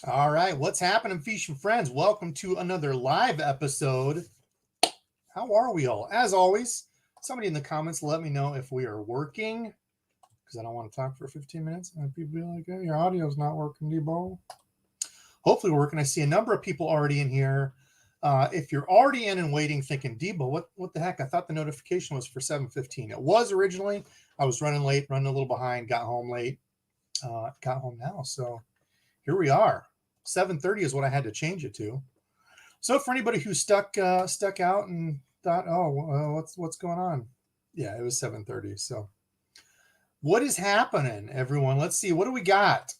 All right, what's happening, fishing friends? Welcome to another live episode. How are we all? As always, somebody in the comments let me know if we are working, because I don't want to talk for 15 minutes and people be like, "Hey, your audio's not working, DEBO." Hopefully, we're working. I see a number of people already in here. If you're already in and waiting, thinking, DEBO, what the heck? I thought the notification was for 7:15. It was originally. I was running late, running a little behind, got home late, got home now. So here we are. 7:30 is what I had to change it to. So for anybody who stuck out and thought, oh, what's going on? Yeah, it was 7:30. So what is happening, everyone? Let's see. What do we got?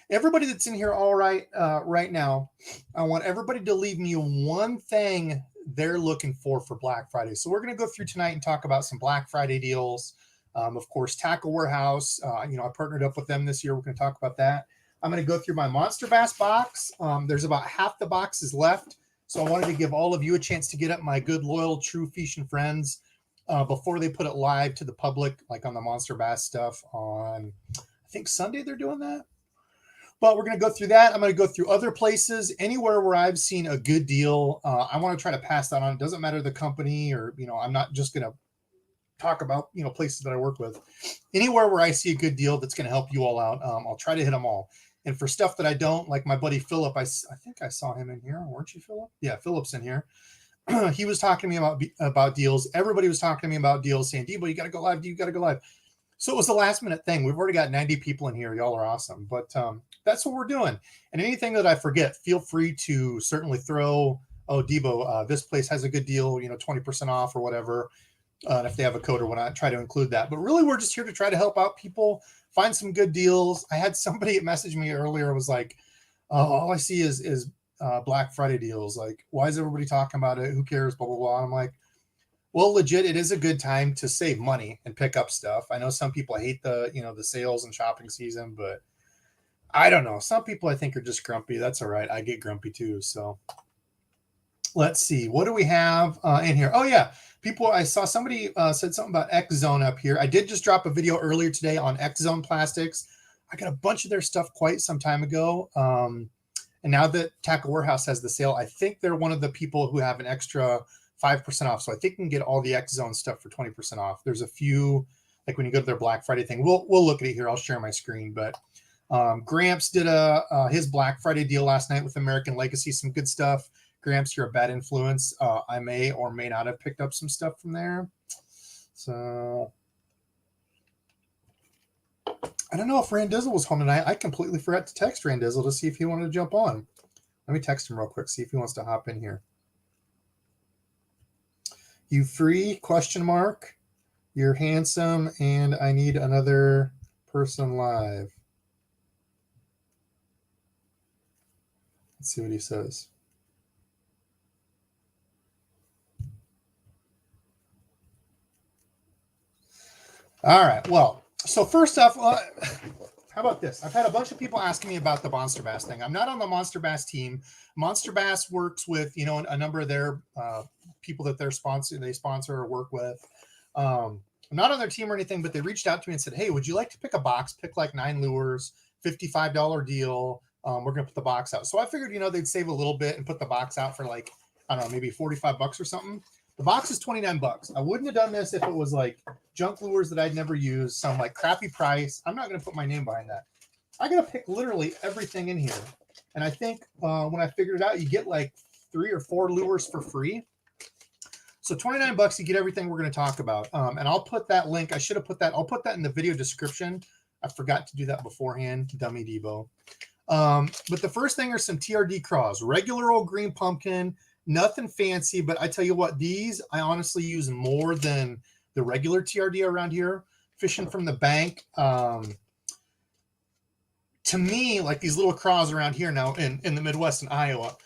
Everybody that's in here, all right, right now, I want everybody to leave me one thing they're looking for Black Friday. So we're going to go through tonight and talk about some Black Friday deals. Of course, Tackle Warehouse. I partnered up with them this year. We're going to talk about that. I'm going to go through my Monster Bass box. There's about half the boxes left. So I wanted to give all of you a chance to get up, my good, loyal, true fishing friends, before they put it live to the public, like on the Monster Bass stuff on, I think Sunday they're doing that. But we're going to go through that. I'm going to go through other places, anywhere where I've seen a good deal. I want to try to pass that on. It doesn't matter the company or, I'm not just going to talk about, places that I work with. Anywhere where I see a good deal that's going to help you all out, I'll try to hit them all. And for stuff that I don't, like my buddy Philip, I think I saw him in here. Weren't you, Philip? Yeah, Philip's in here. He was talking to me about deals. Everybody was talking to me about deals, saying, DEBO, you got to go live. You got to go live. So it was a last minute thing. We've already got 90 people in here. Y'all are awesome. But that's what we're doing. And anything that I forget, feel free to certainly throw, DEBO, this place has a good deal, 20% off or whatever. And if they have a code or whatnot, try to include that. But really, we're just here to try to help out people, find some good deals. I had somebody message me earlier, was like, all I see is Black Friday deals. Like, why is everybody talking about it? Who cares? Blah, blah, blah. And I'm like, well, legit, it is a good time to save money and pick up stuff. I know some people hate the sales and shopping season, but I don't know. Some people I think are just grumpy. That's all right. I get grumpy too. So let's see. What do we have in here? Oh, yeah. People, I saw somebody said something about X Zone up here. I did just drop a video earlier today on X Zone plastics. I got a bunch of their stuff quite some time ago. And now that Tackle Warehouse has the sale, I think they're one of the people who have an extra 5% off. So I think you can get all the X Zone stuff for 20% off. There's a few, like when you go to their Black Friday thing, we'll look at it here. I'll share my screen. But Gramps did his Black Friday deal last night with American Legacy. Some good stuff. Gramps, you're a bad influence. I may or may not have picked up some stuff from there. So I don't know if Randizzle was home tonight. I completely forgot to text Randizzle to see if he wanted to jump on. Let me text him real quick, see if he wants to hop in here. You free? Question mark. You're handsome, and I need another person live. Let's see what he says. All right. Well, so first off, how about this? I've had a bunch of people asking me about the Monster Bass thing. I'm not on the Monster Bass team. Monster Bass works with, a number of their people that they sponsor or work with. I'm not on their team or anything, but they reached out to me and said, hey, would you like to pick a box? Pick like 9 lures, $55 deal. We're going to put the box out. So I figured, they'd save a little bit and put the box out for like, I don't know, maybe $45 or something. The box is $29. I wouldn't have done this if it was like junk lures that I'd never used, some like crappy price. I'm not going to put my name behind that. I got to pick literally everything in here. And I think when I figured it out, you get like 3 or 4 lures for free. So $29, you get everything we're going to talk about. And I'll put that link. I should have put that. I'll put that in the video description. I forgot to do that beforehand. Dummy DEBO. But the first thing are some TRD craws. Regular old green pumpkin. Nothing fancy, but I tell you what, these I honestly use more than the regular TRD around here. Fishing from the bank. To me, like these little craws around here now in the Midwest and Iowa,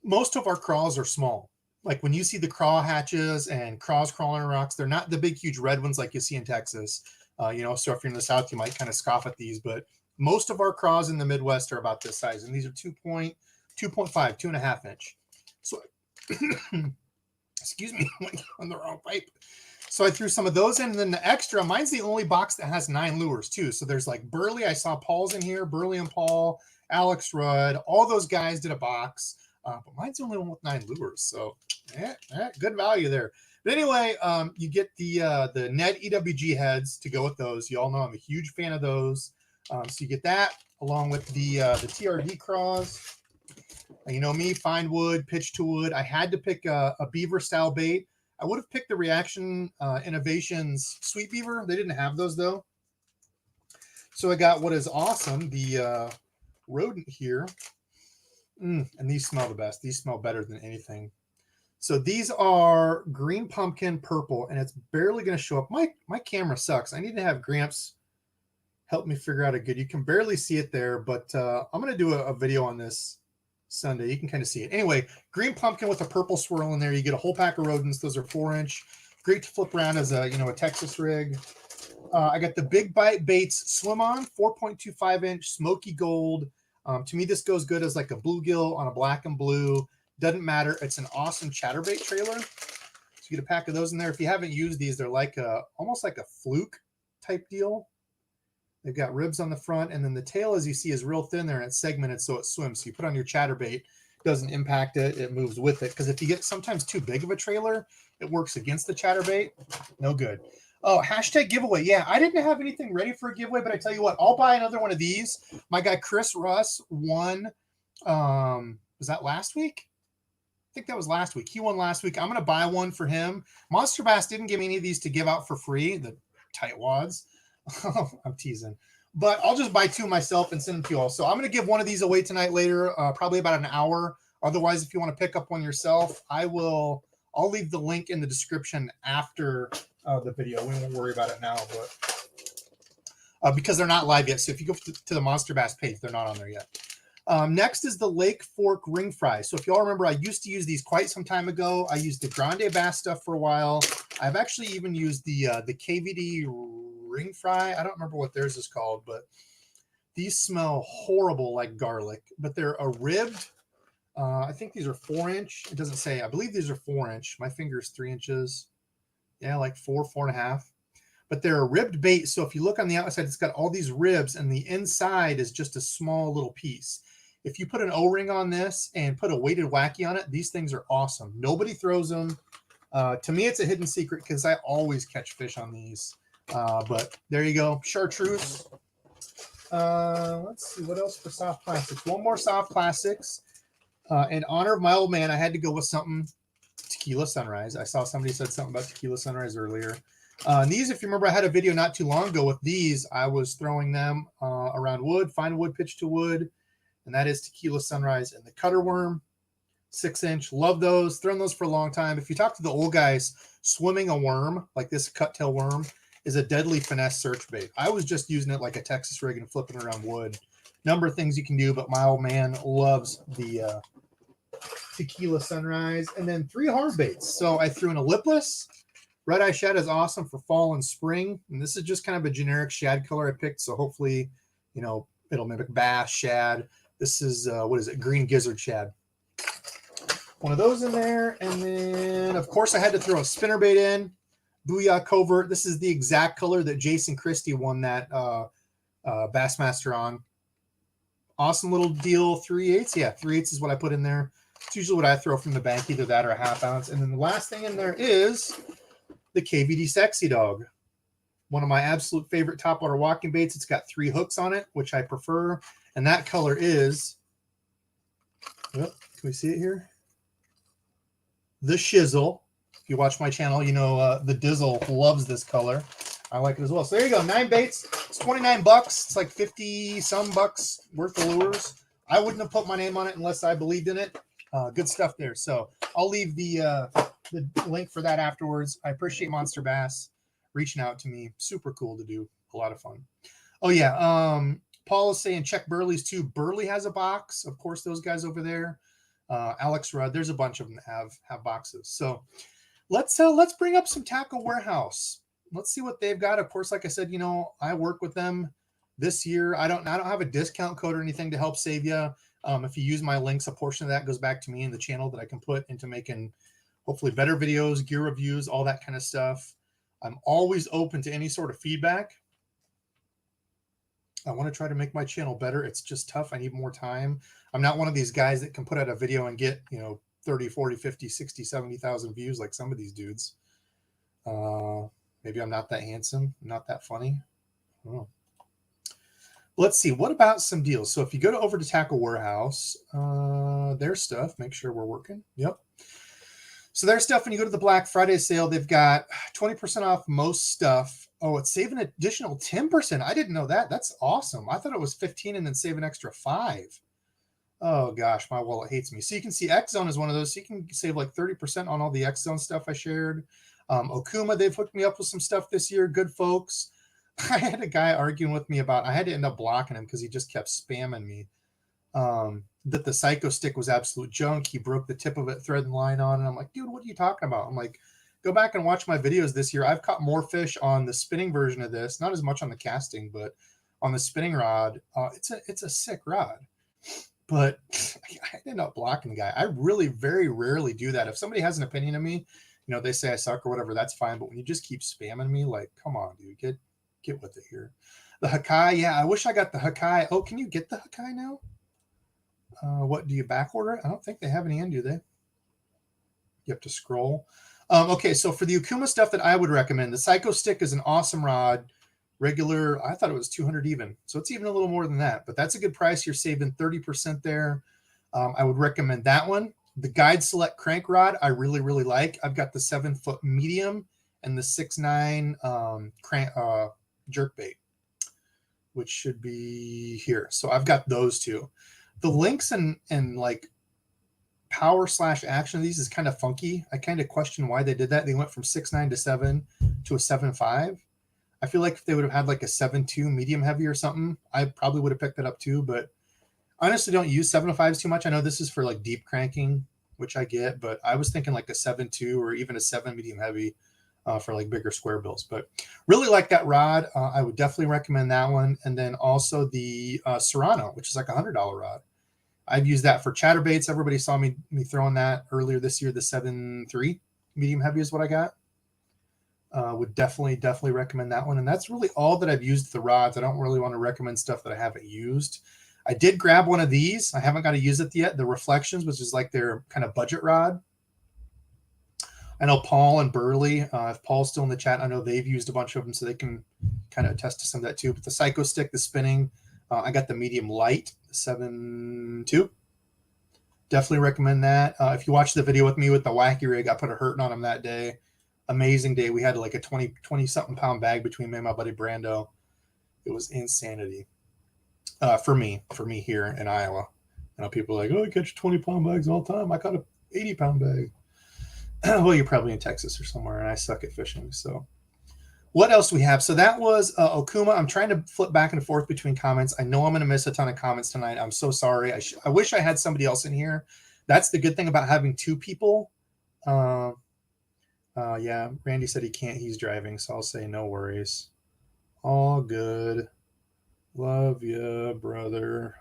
most of our craws are small. Like when you see the craw hatches and craws crawling on rocks, they're not the big, huge red ones like you see in Texas. So if you're in the South, you might kind of scoff at these, but most of our craws in the Midwest are about this size. And these are 2.5, 2.5 inch. So, excuse me, went on the wrong pipe. So I threw some of those in, and then the extra, mine's the only box that has 9 lures too. So there's like Burley. I saw Paul's in here, Burley and Paul. Alex Rudd, all those guys did a box. But mine's the only one with 9 lures, so good value there. But anyway, you get the Ned EWG heads to go with those. You all know I'm a huge fan of those. So you get that along with the TRD craws. You know me, find wood, pitch to wood. I had to pick a beaver style bait. I would have picked the Reaction Innovations Sweet Beaver. They didn't have those though. So I got what is awesome, the rodent here. And these smell the best. These smell better than anything. So these are green pumpkin purple, and it's barely going to show up. My camera sucks. I need to have Gramps help me figure out a good. You can barely see it there, but I'm going to do a video on this Sunday. You can kind of see it. Anyway, green pumpkin with a purple swirl in there. You get a whole pack of rodents. Those are 4-inch. Great to flip around as a Texas rig. I got the Big Bite Baits Swim On, 4.25-inch smoky gold. To me, this goes good as like a bluegill on a black and blue. Doesn't matter. It's an awesome chatterbait trailer. So you get a pack of those in there. If you haven't used these, they're like almost like a fluke type deal. They've got ribs on the front, and then the tail, as you see, is real thin there, and it's segmented so it swims. So you put on your chatterbait, doesn't impact it. It moves with it. Because if you get sometimes too big of a trailer, it works against the chatterbait. No good. Oh, hashtag giveaway. Yeah, I didn't have anything ready for a giveaway, but I tell you what, I'll buy another one of these. My guy Chris Russ won. Was that last week? I think that was last week. He won last week. I'm going to buy one for him. Monster Bass didn't give me any of these to give out for free, the tightwads. I'm teasing. But I'll just buy 2 myself and send them to you all. So I'm going to give one of these away tonight later, probably about an hour. Otherwise, if you want to pick up one yourself, I'll leave the link in the description after the video. We won't worry about it now, but because they're not live yet. So if you go to the Monster Bass page, they're not on there yet. Next is the Lake Fork ring fry. So if y'all remember, I used to use these quite some time ago. I used the Grande Bass stuff for a while. I've actually even used the KVD ring fry. I don't remember what theirs is called, but these smell horrible like garlic, but they're a ribbed. I think these are 4-inch. It doesn't say. I believe these are 4-inch. My finger is 3 inches. Yeah, like 4.5. But they're a ribbed bait. So if you look on the outside, it's got all these ribs, and the inside is just a small little piece. If you put an O-ring on this and put a weighted wacky on it, these things are awesome. Nobody throws them. To me, it's a hidden secret because I always catch fish on these. But there you go. Chartreuse. Let's see. What else for soft plastics? One more soft plastics. In honor of my old man, I had to go with something. Tequila Sunrise. I saw somebody said something about Tequila Sunrise earlier. These, if you remember, I had a video not too long ago with these. I was throwing them around wood, fine wood, pitch to wood. And that is Tequila Sunrise and the Cutter Worm. 6-inch. Love those. Thrown those for a long time. If you talk to the old guys, swimming a worm like this cut tail worm is a deadly finesse search bait. I was just using it like a Texas rig and flipping around wood. Number of things you can do, but my old man loves the Tequila Sunrise. And then 3 hard baits. So I threw in a lipless. Red Eye Shad is awesome for fall and spring. And this is just kind of a generic shad color I picked. So hopefully, it'll mimic bass, shad. This is, what is it? Green gizzard shad. One of those in there. And then, of course, I had to throw a spinnerbait in. Booyah Covert. This is the exact color that Jason Christie won that Bassmaster on. Awesome little deal. 3/8. Yeah, 3/8 is what I put in there. It's usually what I throw from the bank, either that or a ½ ounce. And then the last thing in there is the KVD Sexy Dog. One of my absolute favorite topwater walking baits. It's got 3 hooks on it, which I prefer. And that color is, can we see it here? The Shizzle. If you watch my channel, you know the Dizzle loves this color. I like it as well. So there you go, 9 baits. It's $29. It's like 50 some bucks worth of lures. I wouldn't have put my name on it unless I believed in it. Good stuff there. So I'll leave the link for that afterwards. I appreciate Monster Bass reaching out to me. Super cool to do. A lot of fun. Oh yeah. Paul is saying check Burley's too. Burley has a box. Of course, those guys over there. Alex Rudd. There's a bunch of them that have boxes. So let's bring up some Tackle Warehouse. Let's see what they've got. Of course, like I said, I work with them this year. I don't have a discount code or anything to help save you. If you use my links, a portion of that goes back to me in the channel that I can put into making hopefully better videos, gear reviews, all that kind of stuff. I'm always open to any sort of feedback. I want to try to make my channel better. It's just tough. I need more time. I'm not one of these guys that can put out a video and get, 30, 40, 50, 60, 70,000 views like some of these dudes. Maybe I'm not that handsome, not that funny. I don't know. Let's see. What about some deals? So if you go over to Tackle Warehouse, their stuff, make sure we're working. Yep. So their stuff, when you go to the Black Friday sale, they've got 20% off most stuff. Oh, it's saving an additional 10%. I didn't know that. That's awesome. I thought it was 15 and then save an extra 5. Oh gosh, my wallet hates me. So you can see X Zone is one of those. So you can save like 30% on all the X Zone stuff I shared. Okuma, they've hooked me up with some stuff this year. Good folks. I had a guy arguing with me about, I had to end up blocking him because he just kept spamming me. That the Psycho Stick was absolute junk. He broke the tip of it, thread and line on. And I'm like, dude, what are you talking about? I'm like, go back and watch my videos this year. I've caught more fish on the spinning version of this, not as much on the casting, but on the spinning rod. It's a sick rod. But I ended up blocking the guy. I really very rarely do that. If somebody has an opinion of me, they say I suck or whatever, that's fine. But when you just keep spamming me, like, come on, dude, get with it here. The Hakai, yeah, I wish I got the Hakai. Oh, can you get the Hakai now? What, do you back order it? I don't think they have any in, do they? You have to scroll. Okay, so for the Okuma stuff that I would recommend, the Psycho Stick is an awesome rod. Regular, I thought it was 200 even. So it's even a little more than that. But that's a good price. You're saving 30% there. I would recommend that one. The Guide Select Crank Rod, I really, really like. I've got the 7-foot medium and the 6'9" crank jerkbait, which should be here. So I've got those two. The links and like power / action of these is kind of funky. I kind of question why they did that. They went from 6'9" to 7 to a 7'5". I feel like if they would have had like a 7.2 medium heavy or something, I probably would have picked that up too. But I honestly don't use 7.5s too much. I know this is for like deep cranking, which I get, but I was thinking like a 7.2 or even a 7 medium heavy for like bigger square bills. But really like that rod. I would definitely recommend that one. And then also the Serrano, which is like $100 rod. I've used that for chatterbaits. Everybody saw me throwing that earlier this year. The 7.3 medium heavy is what I got. Would definitely recommend that one. And that's really all that I've used the rods. I don't really want to recommend stuff that I haven't used. I did grab one of these. I haven't got to use it yet. The Reflections, which is like their kind of budget rod. I know Paul and Burley, if Paul's still in the chat, I know they've used a bunch of them, so they can kind of attest to some of that too. But the Psycho Stick, the spinning, I got the medium light, the 7.2. Definitely recommend that. If you watch the video with me with the wacky rig, I put a hurting on him that day. Amazing day. We had like a 20 something pound bag between me and my buddy Brando. It was insanity. For me here in Iowa. I know people are like, oh, I catch 20-pound bags all the time. I caught a 80-pound bag. Well, you're probably in Texas or somewhere, and I suck at fishing. So what else do we have? So that was Okuma. I'm trying to flip back and forth between comments. I know I'm going to miss a ton of comments tonight. I'm so sorry. I wish I had somebody else in here. That's the good thing about having two people. Yeah, Randy said he can't. He's driving, so I'll say no worries. All good. Love ya, brother.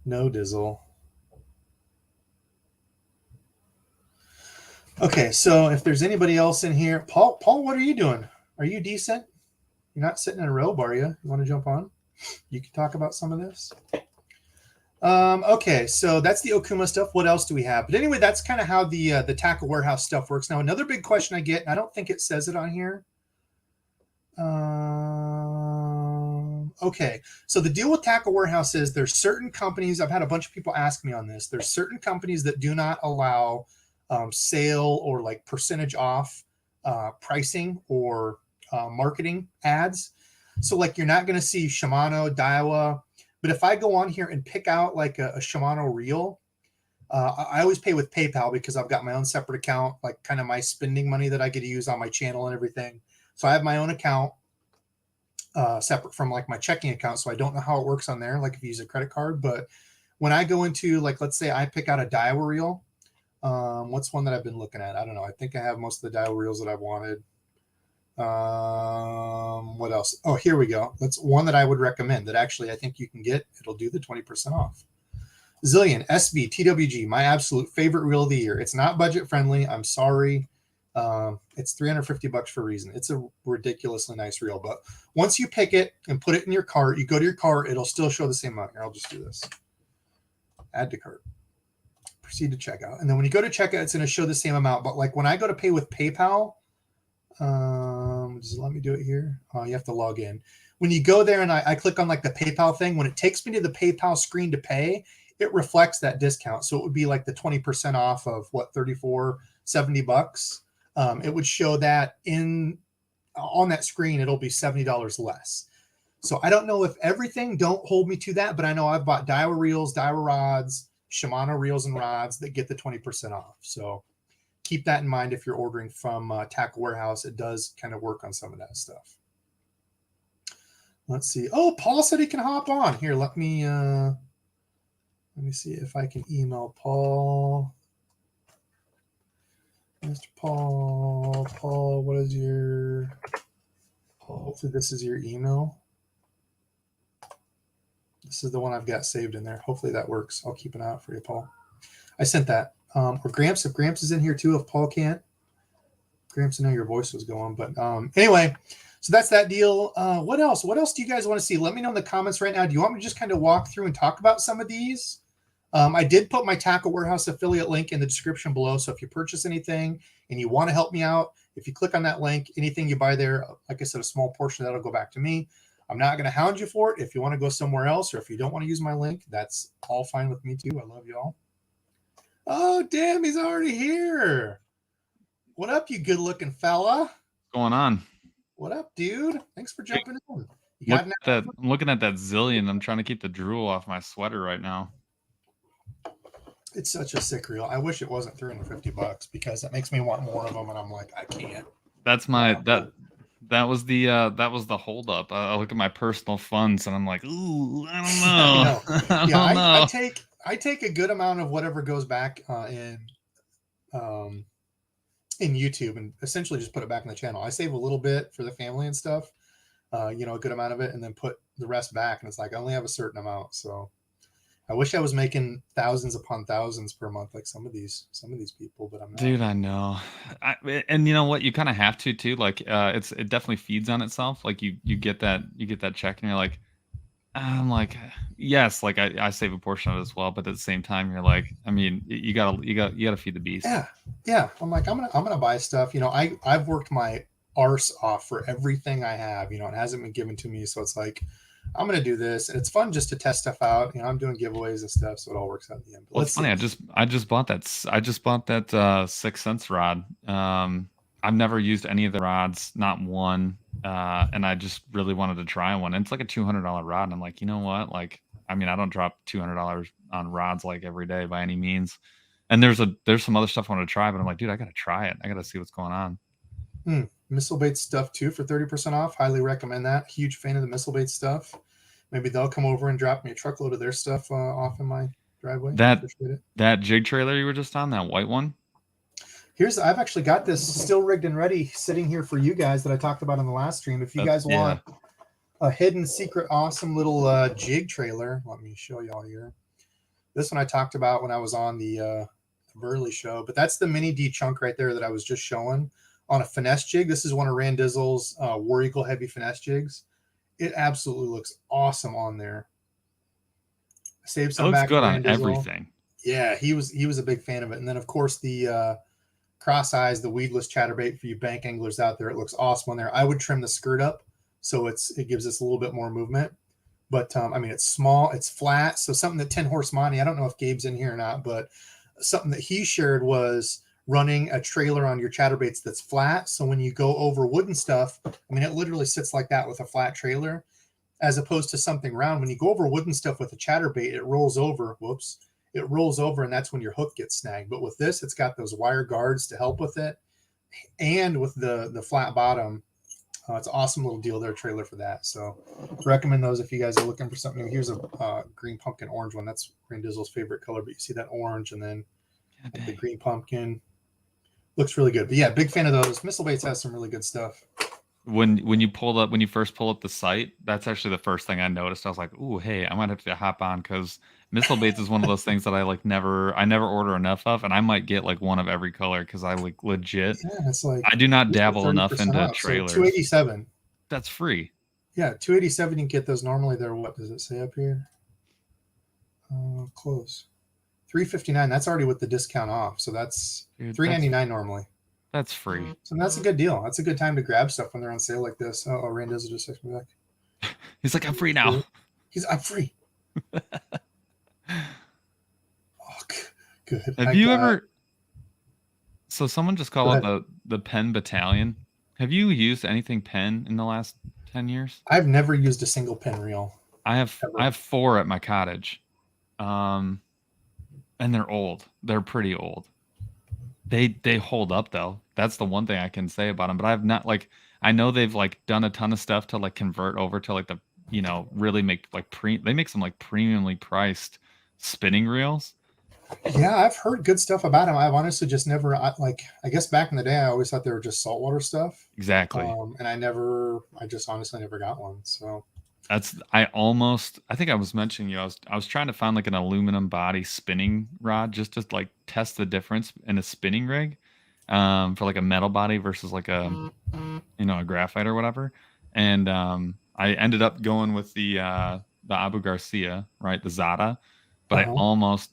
No dizzle. Okay, so if there's anybody else in here, Paul, what are you doing? Are you decent? You're not sitting in a robe, are you? You want to jump on? You can talk about some of this. Okay, so that's the Okuma stuff. What else do we have? But anyway, that's kind of how the Tackle Warehouse stuff works. Now, another big question I get, and I don't think it says it on here. Okay, so the deal with Tackle Warehouse is there's certain companies, I've had a bunch of people ask me on this, there's certain companies that do not allow sale or like percentage off pricing or marketing ads. So like you're not going to see Shimano, Daiwa, but if I go on here and pick out like a Shimano reel, I always pay with PayPal because I've got my own separate account, like kind of my spending money that I get to use on my channel and everything. So I have my own account separate from like my checking account. So I don't know how it works on there, like if you use a credit card. But when I go into like, let's say I pick out a Daiwa reel, what's one that I've been looking at? I don't know. I think I have most of the Daiwa reels that I've wanted. What else? Oh, here we go. That's one that I would recommend that actually I think you can get. It'll do the 20% off. Zillion SV TWG, my absolute favorite reel of the year. It's not budget friendly. I'm sorry. It's $350 for a reason. It's a ridiculously nice reel. But once you pick it and put it in your cart, you go to your cart, it'll still show the same amount. Here, I'll just do this. Add to cart. Proceed to checkout. And then when you go to checkout, it's going to show the same amount. But like when I go to pay with PayPal, just let me do it here. You have to log in. When you go there and I click on like the PayPal thing, when it takes me to the PayPal screen to pay, it reflects that discount. So it would be like the 20% off of what, $34.70. It would show that on that screen, it'll be $70 less. So I don't know if everything, don't hold me to that, but I know I've bought Daiwa reels, Daiwa rods, Shimano reels and rods that get the 20% off. So keep that in mind if you're ordering from Tackle Warehouse. It does kind of work on some of that stuff. Let's see. Oh, Paul said he can hop on. Here, let me see if I can email Paul. Mr. Paul, what is your, hopefully this is your email. This is the one I've got saved in there. Hopefully that works. I'll keep an eye out for you, Paul. I sent that. Or Gramps, if Gramps is in here too, if Paul can't. Gramps, I know your voice was going, but anyway, so that's that deal. What else? What else do you guys want to see? Let me know in the comments right now. Do you want me to just kind of walk through and talk about some of these? I did put my Tackle Warehouse affiliate link in the description below. So if you purchase anything and you want to help me out, if you click on that link, anything you buy there, like I said, a small portion of that will go back to me. I'm not going to hound you for it. If you want to go somewhere else or if you don't want to use my link, that's all fine with me too. I love you all. Oh, damn, he's already here. What up, you good-looking fella? What's going on? What up, dude? Thanks for jumping in. I'm looking at that zillion. I'm trying to keep the drool off my sweater right now. It's such a sick reel. I wish it wasn't $350 because it makes me want more of them, and I'm like, I can't. That's my that was the holdup. I look at my personal funds and I'm like, ooh, I don't know. I take a good amount of whatever goes back in YouTube and essentially just put it back in the channel. I save a little bit for the family and stuff, a good amount of it, and then put the rest back. And it's like I only have a certain amount, so. I wish I was making thousands upon thousands per month like some of these people, but I'm not. Dude, I know. And you know what? You kind of have to too. Like, it definitely feeds on itself. Like you get that check, and you're like, I'm like, yes, like I save a portion of it as well, but at the same time, you're like, I mean, you gotta feed the beast. Yeah. I'm like, I'm gonna buy stuff. I've worked my arse off for everything I have. It hasn't been given to me, so it's like. I'm going to do this, and it's fun just to test stuff out. I'm doing giveaways and stuff, so it all works out in the end. But well, it's funny. I just bought that 6 cents rod. I've never used any of the rods, not one. And I just really wanted to try one. And it's like a $200 rod. And I'm like, you know what? Like, I mean, I don't drop $200 on rods like every day by any means. And there's some other stuff I want to try, but I'm like, dude, I got to try it. I got to see what's going on. Missile bait stuff too for 30% off. Highly recommend that. Huge fan of the missile bait stuff. Maybe they'll come over and drop me a truckload of their stuff off in my driveway. That jig trailer you were just on, that white one. I've actually got this still rigged and ready, sitting here for you guys that I talked about on the last stream. If you guys want a hidden secret, awesome little jig trailer, let me show y'all here. This one I talked about when I was on the Burley show, but that's the mini D chunk right there that I was just showing. On a finesse jig. This is one of Randizzle's War Eagle heavy finesse jigs. It absolutely looks awesome on there. Saved some back. It looks good on everything. Yeah, he was a big fan of it. And then of course the cross eyes, the weedless chatterbait for you bank anglers out there. It looks awesome on there. I would trim the skirt up so it gives us a little bit more movement. But I mean, it's small, it's flat. So something that 10 Horse Monty, I don't know if Gabe's in here or not, but something that he shared was running a trailer on your chatterbaits that's flat. So when you go over wooden stuff, I mean, it literally sits like that with a flat trailer, as opposed to something round. When you go over wooden stuff with a chatterbait, it rolls over. It rolls over, and that's when your hook gets snagged. But with this, it's got those wire guards to help with it. And with the flat bottom, it's an awesome little deal there, trailer for that. So recommend those if you guys are looking for something new. Here's a green pumpkin orange one. That's Randizzle's favorite color, but you see that orange and then the green pumpkin. Looks really good. But yeah, big fan of those. Missile Baits has some really good stuff. when you first pull up the site, that's actually the first thing I noticed. I was like, "Ooh, hey, I might have to hop on," because missile baits is one of those things that I never order enough of, and I might get like one of every color because I like legit. Yeah, it's like I do not these are dabble enough 30% into off. So trailers. 287. That's free. Yeah, 287. You can get those normally. They're what does it say up here? Close. 359. That's already with the discount off. So that's Dude, 399 normally. That's free. So that's a good deal. That's a good time to grab stuff when they're on sale like this. Oh, Rand does it just text me back. He's like, I'm free now. I'm free. Oh, good. Have you ever? So someone just called it the Pen Battalion. Have you used anything Pen in the last 10 years? I've never used a single pen reel. I have 4 at my cottage, and they're old. They're pretty old. They hold up though. That's the one thing I can say about them. But I've not like I know they've like done a ton of stuff to like convert over to like the really make like they make some like premiumly priced spinning reels. Yeah, I've heard good stuff about them. I've honestly just never I guess back in the day I always thought they were just saltwater stuff. Exactly. And I just honestly never got one. So I think I was mentioning I was trying to find like an aluminum body spinning rod just to like test the difference in a spinning rig for like a metal body versus like a a graphite or whatever. And I ended up going with the Abu Garcia, right? The Zada. But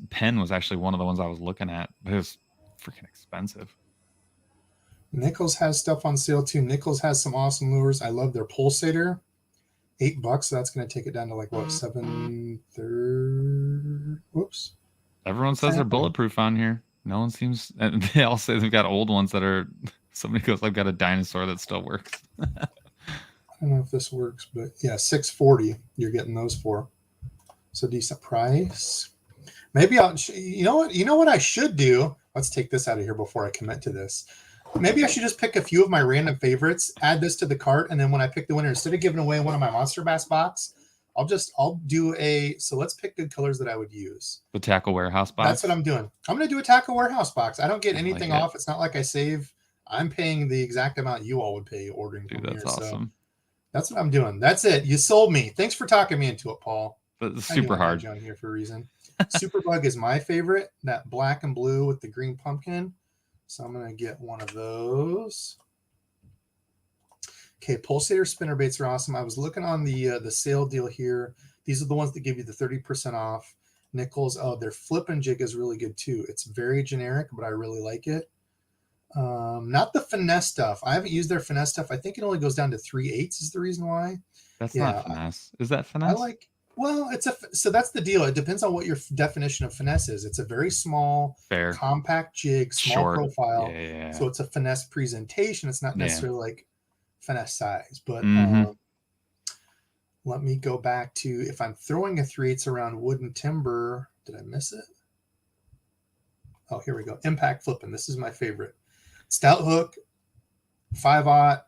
Pen was actually one of the ones I was looking at. But it was freaking expensive. Nichols has stuff on sale too. Nichols has some awesome lures. I love their pulsator. $8. So that's going to take it down to like what, 730. Whoops. Everyone says they're bulletproof on here. No one seems. And they all say they've got old ones that are. Somebody goes, "I've got a dinosaur that still works." I don't know if this works, but yeah, 640. You're getting those for. So decent price. Maybe you know what I should do? Let's take this out of here before I commit to this. Maybe I should just pick a few of my random favorites, add this to the cart, and then when I pick the winner, instead of giving away one of my Monster Bass box, I'll do so let's pick good colors that I would use. The Tackle Warehouse box? That's what I'm doing. I'm going to do a Tackle Warehouse box. I don't get anything off. It's not like I save. I'm paying the exact amount you all would pay ordering from here. That's awesome. So that's what I'm doing. That's it. You sold me. Thanks for talking me into it, Paul. But it's super hard. On here for a reason. Superbug is my favorite. That black and blue with the green pumpkin. So I'm going to get one of those. Okay, pulsator spinner baits are awesome. I was looking on the sale deal here. These are the ones that give you the 30% off. Nichols. Oh, their flip and jig is really good too. It's very generic, but I really like it. Not the finesse stuff. I haven't used their finesse stuff. I think it only goes down to 3/8 is the reason why. That's not finesse. Is that finesse? So that's the deal. It depends on what your definition of finesse is. It's a very small, compact jig, small profile. Yeah. So it's a finesse presentation. It's not necessarily like finesse size. But let me go back to if I'm throwing a 3/8 around wood and timber. Did I miss it? Oh, here we go. Impact flipping. This is my favorite. Stout hook, 5/0.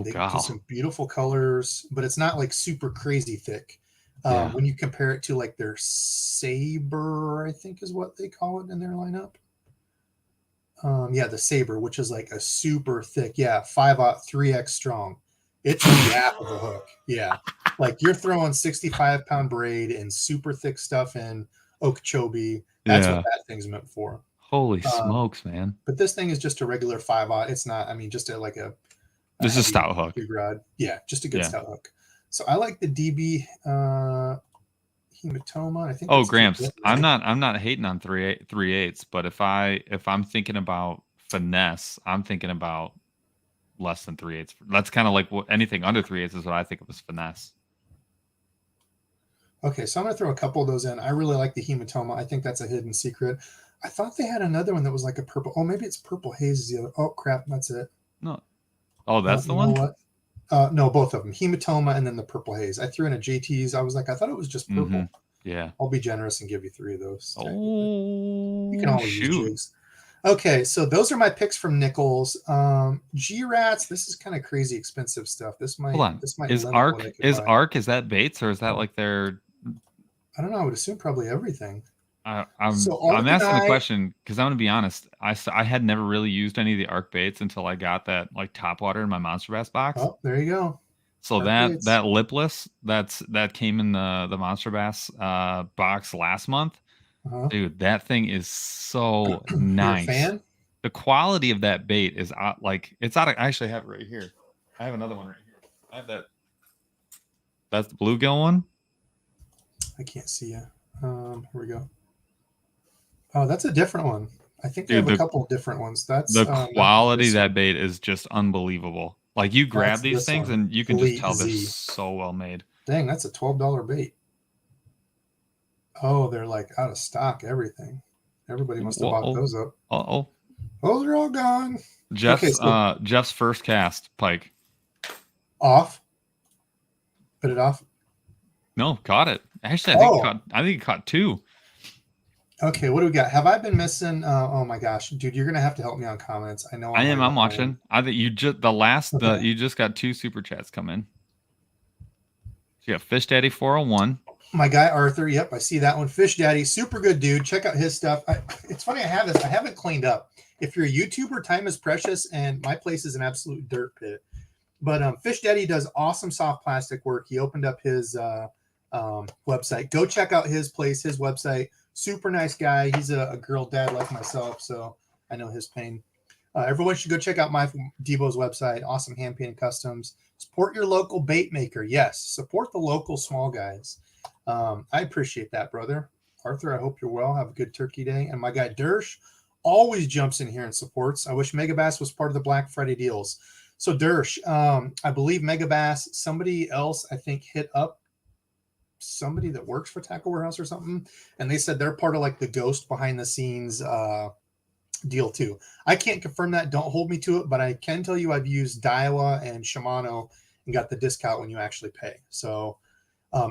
They do some beautiful colors, but it's not like super crazy thick. When you compare it to like their Saber, I think is what they call it in their lineup. The Saber, which is like a super thick, 5/0, 3x strong. It's a yap of a hook. Yeah. Like you're throwing 65-pound braid and super thick stuff in Okeechobee. That's what that thing's meant for. Holy smokes, man. But this thing is just a regular 5/0. It's not, just this is a stout hook. Big rod. Yeah, just a good stout hook. So I like the DB hematoma. I think. Oh, Gramps, I'm not hating on 3/8, but if I'm thinking about finesse, I'm thinking about less than 3/8. That's kind of like anything under 3/8 is what I think of as finesse. Okay, so I'm gonna throw a couple of those in. I really like the hematoma. I think that's a hidden secret. I thought they had another one that was like a purple. Oh, maybe it's purple haze is the other. Oh crap, that's it. No. Oh, that's the one? What? No, both of them. Hematoma and then the purple haze. I threw in a JT's. I thought it was just purple. Mm-hmm. Yeah. I'll be generous and give you 3 of those. Oh, you can always use jigs. Okay, so those are my picks from Nichols. G-Rats, this is kind of crazy expensive stuff. This might is Ark is that baits or is that like their I don't know, I would assume probably everything. So Ark I'm and asking the I, question because I'm gonna be honest. I had never really used any of the Arc baits until I got that like top water in my Monster Bass box. oh, there you go. So Ark baits. that lipless that came in the Monster Bass box last month, Uh-huh. dude. That thing is so You're a nice. fan? The quality of that bait is like it's out. I actually have it right here. I have another one right here. I have that. That's the bluegill one. I can't see you. Here we go. Oh, that's a different one. I think they Dude, have a couple of different ones. That's the not quality of this that one. bait is just unbelievable. Like you grab That's these this things one. and you can just Elite tell they're Z. so well made. Dang, that's a $12 bait. Oh, they're like out of stock, everything. Everybody must have bought Whoa. those up. Uh-oh. Those are all gone. Okay, so Jeff's first cast pike. off. Put it off. No, caught it. Actually, Oh, I think he caught two. okay. What do we got? Have I been missing? Oh my gosh, dude, you're gonna have to help me on comments. I know I I'm am. way I'm behind. watching. I think Okay. you just got two super chats come in. So you got Fish Daddy 401. My guy Arthur. Yep, I see that one. Fish Daddy, super good dude. Check out his stuff. It's funny. I have this. I haven't cleaned up. If you're a YouTuber, time is precious, and my place is an absolute dirt pit. But Fish Daddy does awesome soft plastic work. He opened up his website. Go check out his place, his website. Super nice guy. He's a girl dad like myself, so I know his pain. Everyone should go check out my DEBO'S website. Awesome hand painted customs. Support your local bait maker. Yes, support the local small guys. I appreciate that, brother. Arthur, I hope you're well. Have a good turkey day. And my guy Dersh always jumps in here and supports. I wish Megabass was part of the Black Friday deals. So Dersh, I believe Megabass, somebody else, I think, hit up somebody that works for Tackle Warehouse or something, and they said they're part of like the ghost behind the scenes deal too. I can't confirm that. Don't hold me to it, but I can tell you I've used Daiwa and Shimano and got the discount when you actually pay. So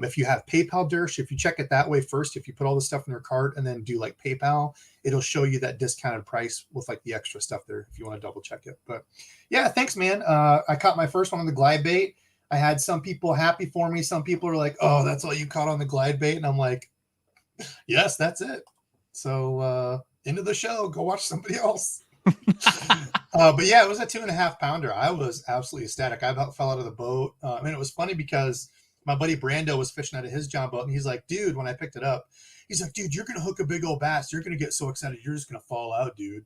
if you have PayPal, Dersh, if you check it that way first, if you put all the stuff in your cart and then do like PayPal, it'll show you that discounted price with like the extra stuff there if you want to double check it. But yeah, thanks, man. I caught my first one on the glide bait. I had some people happy for me. Some people are like, oh, that's all you caught on the glide bait. And I'm like, yes, that's it. So end of the show. Go watch somebody else. But yeah, it was a 2.5 pounder. I was absolutely ecstatic. I about fell out of the boat. And it was funny because my buddy Brando was fishing out of his John boat, and he's like, dude, when I picked it up, he's like, dude, you're gonna hook a big old bass. You're gonna get so excited, you're just gonna fall out, dude.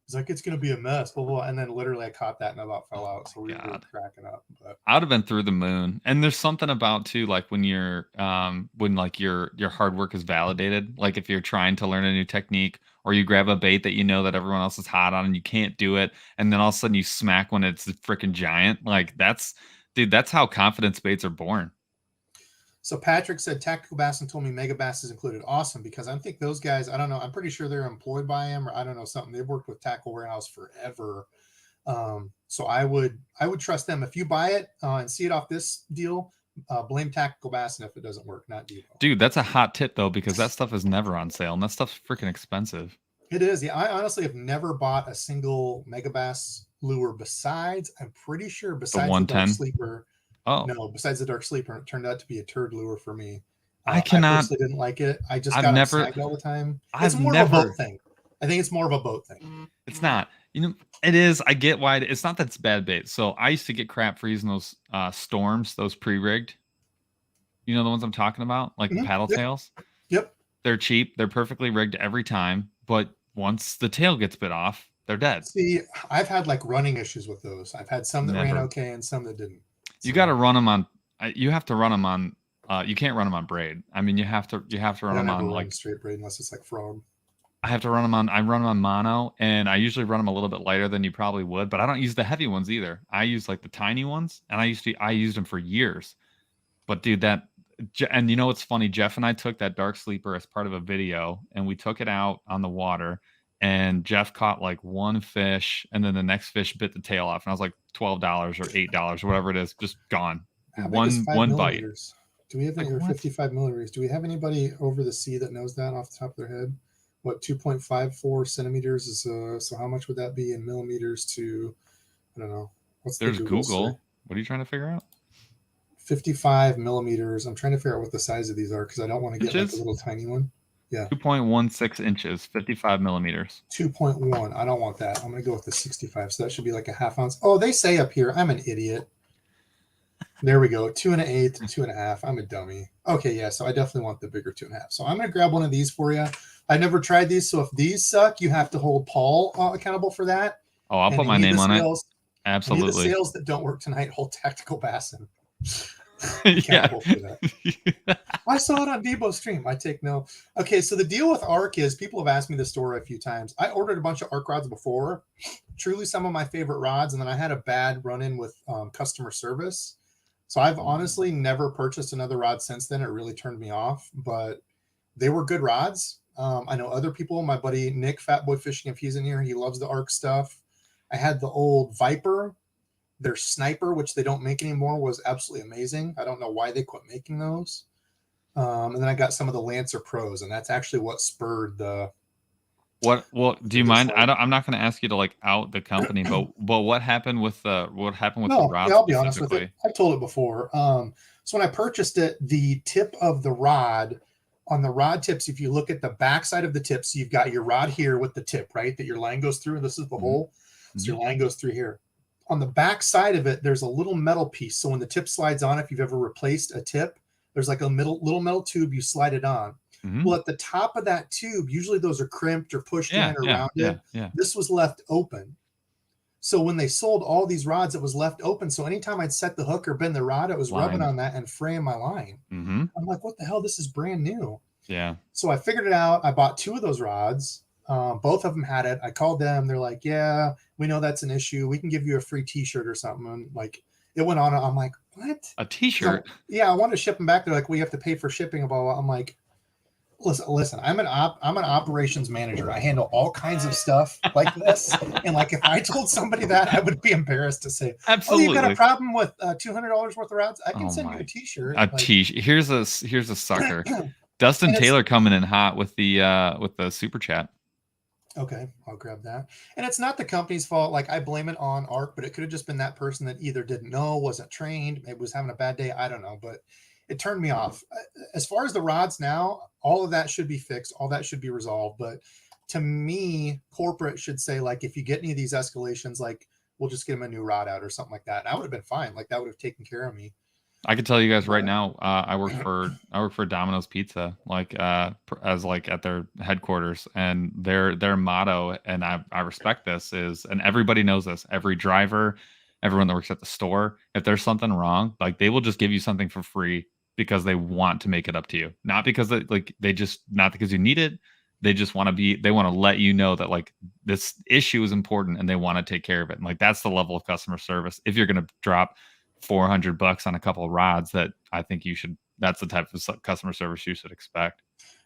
He's like, it's gonna be a mess, blah, blah, blah. And then literally I caught that and I about fell out. So we were cracking up. But I would have been through the moon. And there's something about too, like when when like your hard work is validated, like if you're trying to learn a new technique or you grab a bait that you know that everyone else is hot on and you can't do it, and then all of a sudden you smack when it's freaking giant. Like that's how confidence baits are born. so Patrick said Tactical Bass and told me Mega Bass is included. Awesome, because I think those guys, I don't know, I'm pretty sure they're employed by him, or I don't know, something. They've worked with Tackle Warehouse forever. So I would trust them. If you buy it and see it off this deal, blame Tactical Bass, and if it doesn't work, not Debo. Dude, that's a hot tip though, because that stuff is never on sale and that stuff's freaking expensive. It is. Yeah, I honestly have never bought a single Megabass lure besides, I'm pretty sure, besides the Dark Sleeper. Oh no, besides the Dark Sleeper, it turned out to be a turd lure for me. I personally didn't like it. I just got snagged all the time. It's more of a boat thing. I think it's more of a boat thing. It's not. You know, it is. I get why. It's not that it's bad bait. So I used to get crap for using those storms, those pre-rigged. You know the ones I'm talking about, like the paddle tails. Yep. They're cheap. They're perfectly rigged every time, but once the tail gets bit off, they're dead. See, I've had like running issues with those. I've had some that ran okay and some that didn't. So. You got to run them on. You have to run them on. You can't run them on braid. I mean, you have to run them on like straight braid unless it's like frog. I have to run them on. I run them on mono, and I usually run them a little bit lighter than you probably would. But I don't use the heavy ones either. I use like the tiny ones, and I used them for years. But dude, and you know what's funny? Jeff and I took that dark sleeper as part of a video, and we took it out on the water. And Jeff caught like one fish, and then the next fish bit the tail off, and I was like $12 or $8 or whatever it is, just gone. One bite. Do we have any 55 millimeters? Do we have anybody over the sea that knows that off the top of their head? What 2.54 centimeters is? So how much would that be in millimeters to? I don't know. There's Google. What are you trying to figure out? 55 millimeters. I'm trying to figure out what the size of these are because I don't want to get like a little tiny one. Yeah. 2.16 inches, 55 millimeters. 2.1. I don't want that. I'm going to go with the 65. So that should be like a half ounce. Oh, they say up here, I'm an idiot. There we go. 2 1/8, 2 1/2. I'm a dummy. Okay, yeah. So I definitely want the bigger 2 1/2. So I'm going to grab one of these for you. I never tried these. So if these suck, you have to hold Paul accountable for that. Oh, I'll And put my name on it. Any of Absolutely. the sales that don't work tonight, hold Tactical Bassin. Yeah. For that. I saw it on DEBO'S stream. I take no. Okay, so the deal with Ark is people have asked me the story a few times. I ordered a bunch of Ark rods before, truly some of my favorite rods, and then I had a bad run-in with customer service. So I've honestly never purchased another rod since then. It really turned me off, but they were good rods. I know other people. My buddy Nick, Fatboy Fishing, if he's in here, he loves the Ark stuff. I had the old Viper. Their Sniper, which they don't make anymore, was absolutely amazing. I don't know why they quit making those. And then I got some of the Lancer Pros, and that's actually what spurred the. What? Well, do you mind? I'm not going to ask you to like out the company, but what happened with the rod? Yeah, I'll be honest with it. I've told it before. So when I purchased it, the tip of the rod, on the rod tips, if you look at the back side of the tip, so you've got your rod here with the tip, right? That your line goes through. This is the hole. So your line goes through here. On the back side of it, there's a little metal piece. So when the tip slides on, if you've ever replaced a tip, there's like a little metal tube, you slide it on. Well, at the top of that tube, usually those are crimped or pushed in or rounded. Yeah. This was left open. So when they sold all these rods, it was left open. So anytime I'd set the hook or bend the rod, it was rubbing on that and fraying my line. I'm like, what the hell? This is brand new. Yeah. So I figured it out. I bought 2 of those rods. Both of them had it. I called them. They're like, yeah, we know that's an issue. We can give you a free t-shirt or something. And like, it went on. I'm like, what? A t-shirt? So, yeah, I wanted to ship them back. They're like, we have to pay for shipping. Blah, blah. I'm like, listen, I'm an operations manager. I handle all kinds of stuff like this. And like, if I told somebody that, I would be embarrassed to say, absolutely. Oh, you got a problem with $200 worth of rods? I can send you a t-shirt. T-shirt. Here's a sucker. Dustin Taylor coming in hot with the super chat. Okay, I'll grab that. And it's not the company's fault. Like, I blame it on Ark, but it could have just been that person that either didn't know, wasn't trained, maybe was having a bad day. I don't know, but it turned me off. As far as the rods now, all of that should be fixed. All that should be resolved. But to me, corporate should say, like, if you get any of these escalations, like, we'll just get them a new rod out or something like that. And I would have been fine. Like, that would have taken care of me. I can tell you guys right now, I work for Domino's Pizza, like as like at their headquarters, and their motto, and I respect this, is, and everybody knows this, every driver, everyone that works at the store, if there's something wrong, like they will just give you something for free because they want to make it up to you, not because not because you need it. They just want to let you know that like this issue is important and they want to take care of it. And like that's the level of customer service. If you're going to drop $400 on a couple of rods, that I think that's the type of customer service you should expect.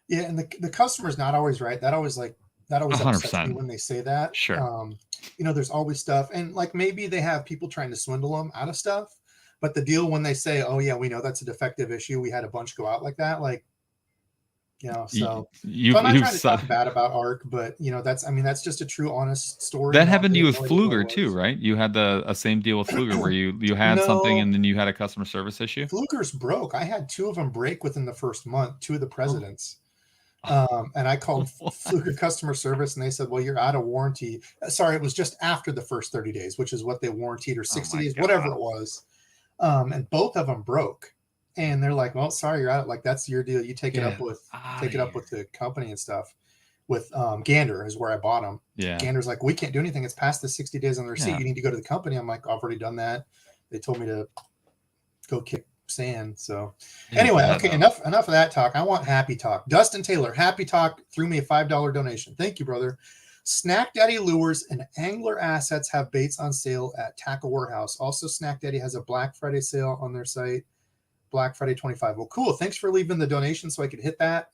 Yeah, and the customer's not always right. That always upsets me when they say that. Sure. There's always stuff, and like maybe they have people trying to swindle them out of stuff. But the deal when they say, "Oh yeah, we know that's a defective issue. We had a bunch go out like that," like. So I'm not trying to talk bad about Ark, but that's just a true, honest story. That happened to you with Fluger too, right? You had a same deal with Fluger where you had something and then you had a customer service issue. Fluger's broke. I had 2 of them break within the first month. 2 of the presidents, and I called Fluger customer service, and they said, "Well, you're out of warranty." Sorry, it was just after the first 30 days, which is what they warranted, or 60 days, whatever it was. And both of them broke. And they're like, well, sorry, you're out. Like, that's your deal. You take it up with the company and stuff. With Gander is where I bought them. Yeah. Gander's like, we can't do anything. It's past the 60 days on the receipt. You need to go to the company. I'm like, I've already done that. They told me to go kick sand. So anyway, okay, enough of that talk. I want happy talk. Dustin Taylor, happy talk, threw me a $5 donation. Thank you, brother. Snack Daddy Lures and Angler Assets have baits on sale at Tackle Warehouse. Also, Snack Daddy has a Black Friday sale on their site. Black Friday 25. Well, cool. Thanks for leaving the donation so I could hit that.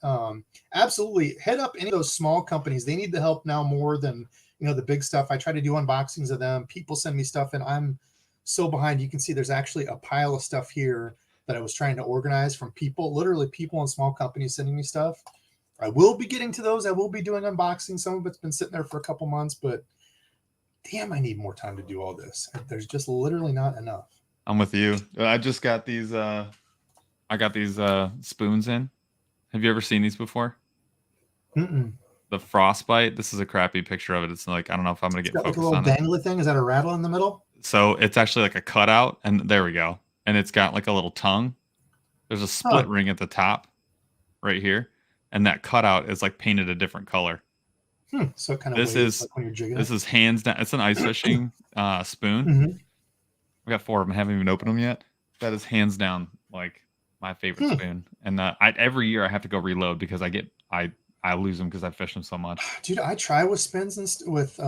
Absolutely. Head up any of those small companies. They need the help now more than, the big stuff. I try to do unboxings of them. People send me stuff and I'm so behind. You can see there's actually a pile of stuff here that I was trying to organize from people, literally people in small companies sending me stuff. I will be getting to those. I will be doing unboxing. Some of it's been sitting there for a couple months, but damn, I need more time to do all this. There's just literally not enough. I'm with you. I just got these, I got these spoons in. Have you ever seen these before? Mm-mm. The Frostbite. This is a crappy picture of it. It's like, I don't know if I'm gonna It's get got like a focused little on it. dangly thing. Is that a rattle in the middle? So it's actually like a cutout, and there we go. And it's got like a little tongue. There's a split Huh. ring at the top, right here, and that cutout is like painted a different color. So it kind of This waves is like when you're jigging this it. is hands down. It's an ice fishing spoon. Mm-hmm. We got 4 of them. I haven't even opened them yet. That is hands down like my favorite Hmm. spoon. And every year I have to go reload because I lose them because I fish them so much. Dude, I try with spins and with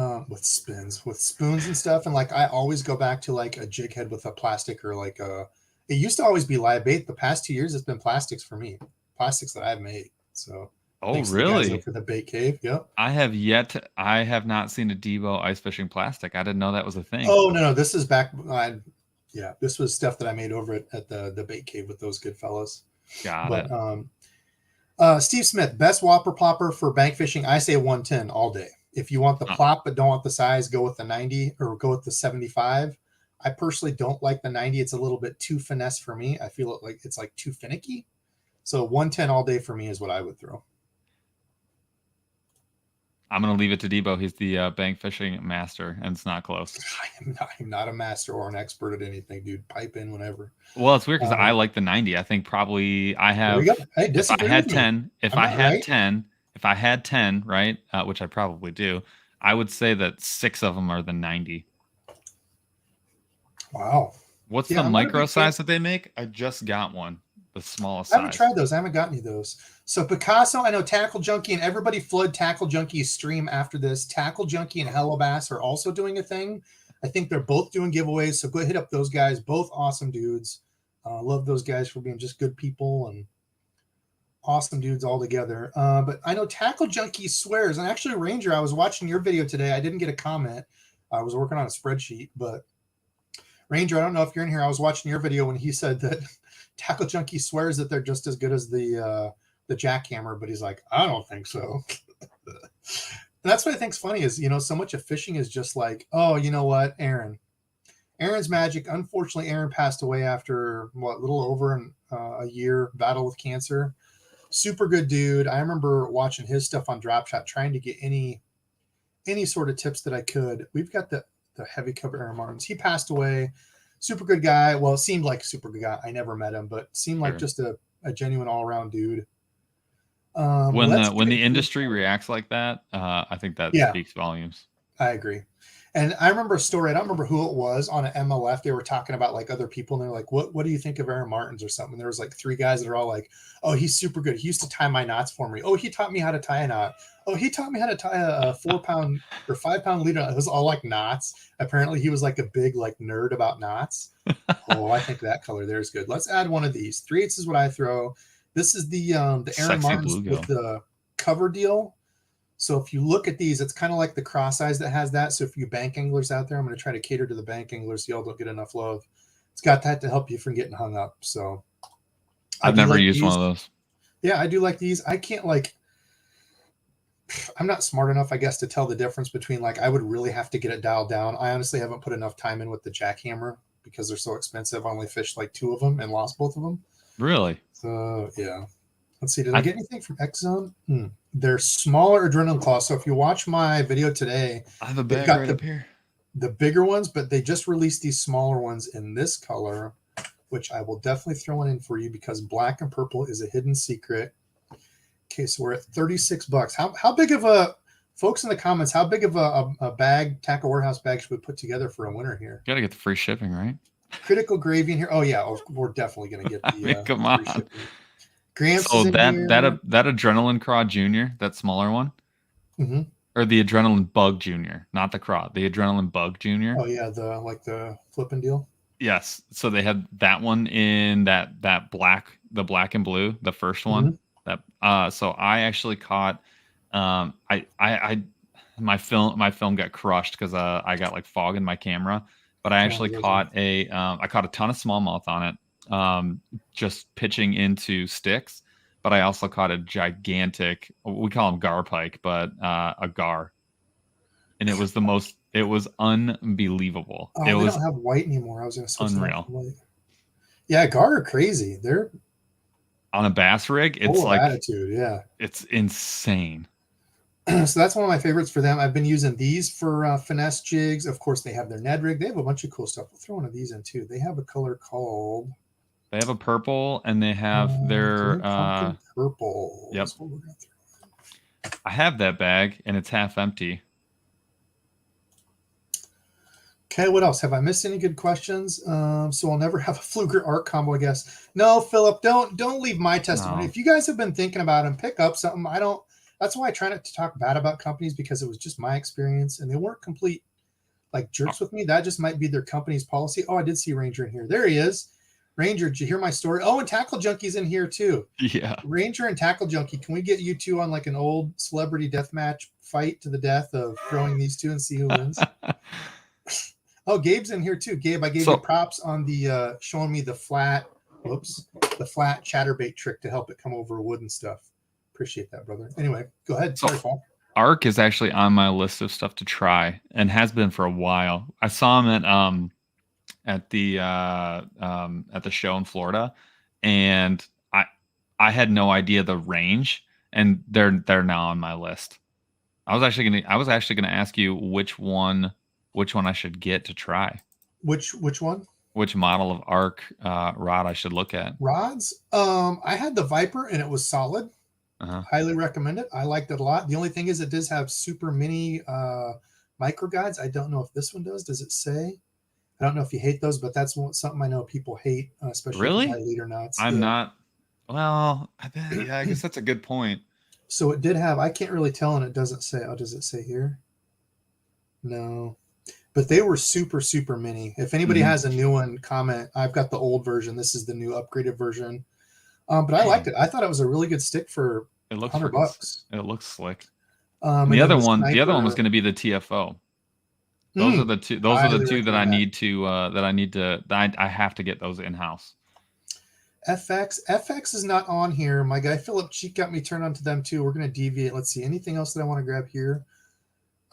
spoons and stuff, and like I always go back to like a jig head with a plastic or like a. It used to always be live bait. The past 2 years, it's been plastics for me, plastics that I've made. So Oh, thanks to the guys really? over the bait cave. Yep. I have not seen a Debo ice fishing plastic. I didn't know that was a thing. Oh no, this is back. Yeah, this was stuff that I made over at the bait cave with those good fellas. Got But it. Steve Smith, best whopper plopper for bank fishing. I say 110 all day. If you want the plop but don't want the size, go with the 90 or go with the 75. I personally don't like the 90. It's a little bit too finesse for me. I feel it like it's like too finicky. So 110 all day for me is what I would throw. I'm gonna leave it to Debo. He's the bank fishing master, and it's not close. I'm not a master or an expert at anything, dude. Pipe in whenever. Well, it's weird because I like the 90. I think probably I There we have. go. Hey, If I disagree had with me. 10, if I'm I not had right. 10, if I had 10, right, which I probably do, I would say that 6 of them are the 90. Wow. What's Yeah, the I'm not a micro big fan. size that they make? I just got one, the smallest I haven't size. tried those. I haven't got any of those. So Picasso, I know Tackle Junkie and everybody flood Tackle Junkie's stream after this. Tackle Junkie and Hello Bass are also doing a thing. I think they're both doing giveaways. So go hit up those guys. Both awesome dudes. Love those guys for being just good people and awesome dudes all together. But I know Tackle Junkie swears, and actually Ranger, I was watching your video today. I didn't get a comment. I was working on a spreadsheet, but Ranger, I don't know if you're in here. I was watching your video when he said that Tackle Junkie swears that they're just as good as the jackhammer, but he's like, I don't think so. And that's what I think's funny is, so much of fishing is just like, oh, you know what, Aaron's magic. Unfortunately, Aaron passed away after a little over a year battle with cancer. Super good dude. I remember watching his stuff on Drop Shot, trying to get any sort of tips that I could. We've got the heavy cover Aaron Martins. He passed away. Super good guy. Well, it seemed like a super good guy. I never met him, but seemed like just a genuine all around dude. When the industry reacts like that, I think that speaks volumes. I agree. And I remember a story. I don't remember who it was on an MLF. They were talking about like other people, and they're like, "What do you think of Aaron Martins or something?" And there was like 3 guys that are all like, "Oh, he's super good. He used to tie my knots for me. Oh, he taught me how to tie a knot. Oh, he taught me how to tie a 4-pound or 5-pound leader." It was all like knots. Apparently, he was like a big like nerd about knots. Oh, I think that color there is good. Let's add one of these. 3/8 is what I throw. This is the Aaron Martins with the cover deal. So if you look at these, it's kind of like the cross eyes that has that. So if you bank anglers out there, I'm going to try to cater to the bank anglers so y'all don't get enough love. It's got that to help you from getting hung up. So I've never used one of those. Yeah, I do like these. I can't I'm not smart enough, I guess, to tell the difference between I would really have to get it dialed down. I honestly haven't put enough time in with the jackhammer because they're so expensive. I only fished 2 of them and lost both of them. Really? So yeah. Let's see. Did I get anything from X Zone? They're smaller adrenaline claws. So if you watch my video today, I have a bag right up here. The bigger ones, but they just released these smaller ones in this color, which I will definitely throw one in for you because black and purple is a hidden secret. Okay, so we're at $36. How big of a folks in the comments? How big of a bag, Tackle Warehouse bag, should we put together for a winner here? You gotta get the free shipping, right? Critical gravy in here. Oh yeah, we're definitely gonna get the. Come on. Free shipping. Gramps so that Adrenaline Craw Junior, that smaller one, or the Adrenaline Bug Junior, not the Craw, the Adrenaline Bug Junior. Oh yeah, the flipping deal. Yes, so they had that one in that black, the black and blue, the first one. So I actually caught, my film got crushed because I got fog in my camera, but I actually caught I caught a ton of smallmouth on it. Just pitching into sticks, but I also caught a gigantic, we call them gar pike, but a gar, and it was unbelievable. Oh, they don't have white anymore. I was going to switch unreal. Yeah, gar are crazy. They're on a bass rig. It's attitude. Yeah, it's insane. So that's one of my favorites for them. I've been using these for finesse jigs. Of course, they have their Ned rig. They have a bunch of cool stuff. We'll throw one of these in too. They have a color called They have a purple, and they have their Glowing pumpkin purple. Yep. That's what we're gonna throw. I have that bag, and it's half empty. Okay, what else? Have I missed any good questions? So I'll never have a Fluger Arc combo, I guess. No, Philip, don't leave my testimony. No. If you guys have been thinking about them, pick up something. I don't. That's why I try not to talk bad about companies, because it was just my experience, and they weren't complete like jerks with me. That just might be their company's policy. Oh, I did see Ranger in here. There he is. Ranger, did you hear my story? Oh, and Tackle Junkie's in here too. Yeah. Ranger and Tackle Junkie. Can we get you two on like an old celebrity deathmatch fight to the death of throwing these two and see who wins? Oh, Gabe's in here too. Gabe, I gave you props on the showing me the flat chatterbait trick to help it come over wood and stuff. Appreciate that, brother. Anyway, go ahead. Sorry, Paul. Arc is actually on my list of stuff to try, and has been for a while. I saw him at the show in Florida, and I had no idea the range, and they're now on my list. I was actually gonna ask you which one I should get to try. Which one? Which model of Arc rod I should look at? Rods? I had the Viper, and it was solid. Highly recommend it. I liked it a lot. The only thing is it does have super mini micro guides. I don't know if this one does. Does it say? I don't know if you hate those, but that's something I know people hate, especially really high leader knots. I'm not. Well, I guess that's a good point. So it did have. I can't really tell, and it doesn't say. Oh, does it say here? No, but they were super mini. If anybody has a new one, comment. I've got the old version. This is the new upgraded version. But I liked it. I thought it was a really good stick for $100. It looks slick. The other one was going to be the TFO. Those are the two. Those are the two that I need to. I have to get those in house. FX is not on here. My guy Philip Cheek got me turned on to them too. We're going to deviate. Let's see. Anything else that I want to grab here?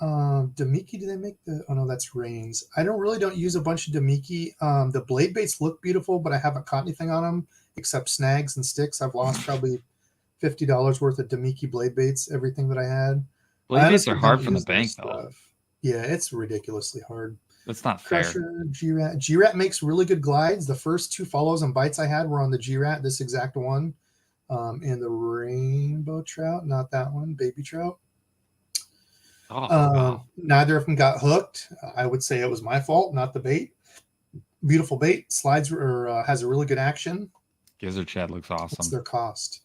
Demiki, do they make the? Oh no, that's Reigns. I don't use a bunch of Demiki. The blade baits look beautiful, but I haven't caught anything on them except snags and sticks. I've lost probably $50 worth of Demiki blade baits. Everything that I had. Blade baits are hard from the bank though. Yeah, it's ridiculously hard. That's not fair. Crusher, G-Rat. G-Rat makes really good glides. The first two follows and bites I had were on the G-Rat, this exact one, and the rainbow trout, not that one, baby trout. Wow. Neither of them got hooked. I would say it was my fault, not the bait. Beautiful bait. Slides or has a really good action. Gizzard Chad looks awesome. What's their cost?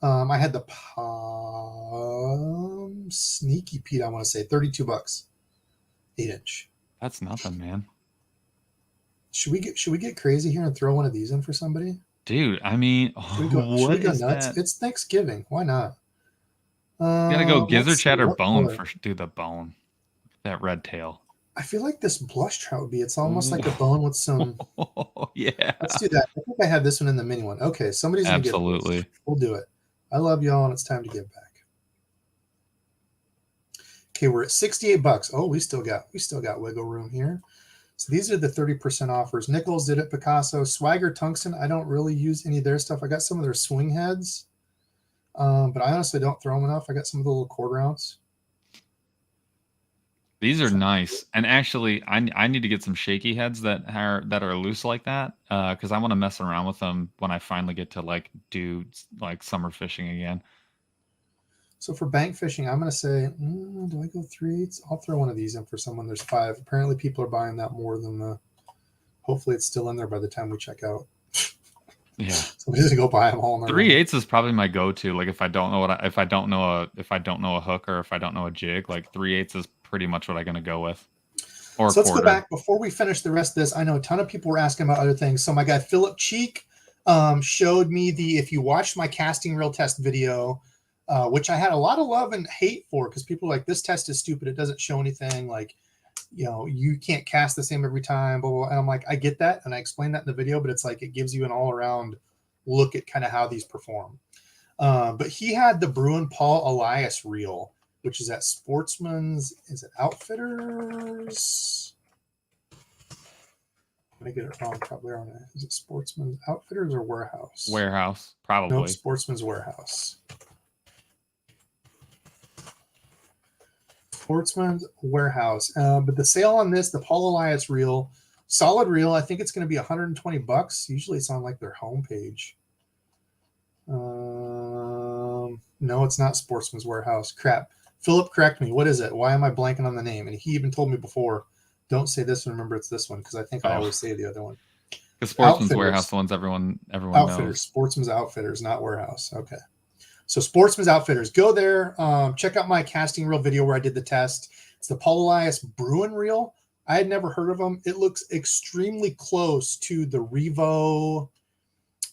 I had the Sneaky Pete, I want to say $32, 8-inch. That's nothing, man. Should we get crazy here and throw one of these in for somebody? Dude, I mean, should we go nuts? That? It's Thanksgiving. Why not? You gotta go Gizzard Chad or bone for the bone. That red tail. I feel like this blush trout would be. It's almost like a bone with some. Yeah. Let's do that. I think I had this one in the mini one. Okay, somebody's gonna absolutely. Get this. We'll do it. I love y'all, and it's time to give back. Okay, we're at $68. Oh, we still got wiggle room here. So these are the 30% offers. Nichols did it. Picasso, Swagger, Tungsten. I don't really use any of their stuff. I got some of their swing heads, but I honestly don't throw them enough. I got some of the little quarter ounce. These are nice, and actually, I need to get some shaky heads that are loose like that, because I want to mess around with them when I finally get to do summer fishing again. So for bank fishing, I'm going to say, do I go 3/8? I'll throw one of these in for someone. There's 5. Apparently, people are buying that more than the. Hopefully, it's still in there by the time we check out. Yeah, somebody's gonna go buy them all. 3/8 is probably my go-to. Like if I don't know if I don't know a hook or if I don't know a jig, like 3/8 is pretty much what I'm gonna go with. Or so let's go back before we finish the rest of this. I know a ton of people were asking about other things. So my guy Philip Cheek showed me if you watched my casting reel test video, which I had a lot of love and hate for, because people are like, this test is stupid. It doesn't show anything. Like, you can't cast the same every time, blah, blah, blah. And I'm like, I get that. And I explained that in the video, but it's like, it gives you an all around look at kind of how these perform. But he had the Bruin Paul Elias reel, which is at Sportsman's, is it Outfitters? I'm going to get it wrong probably, aren't I? Is it Sportsman's Outfitters or Warehouse? Warehouse, probably. No, Sportsman's Warehouse. Sportsman's Warehouse. But the sale on this, the Paul Elias reel, solid reel, I think it's going to be $120. Usually it's on like their homepage. No, it's not Sportsman's Warehouse. Crap. Philip, correct me. What is it? Why am I blanking on the name? And he even told me before, don't say this one. Remember, it's this one, because I think I always say the other one. Because Sportsman's Warehouse, the ones everyone Outfitters, knows. Sportsman's Outfitters, not Warehouse. Okay. So Sportsman's Outfitters, go there. Check out my casting reel video where I did the test. It's the Paul Elias Bruin reel. I had never heard of them. It looks extremely close to the Revo,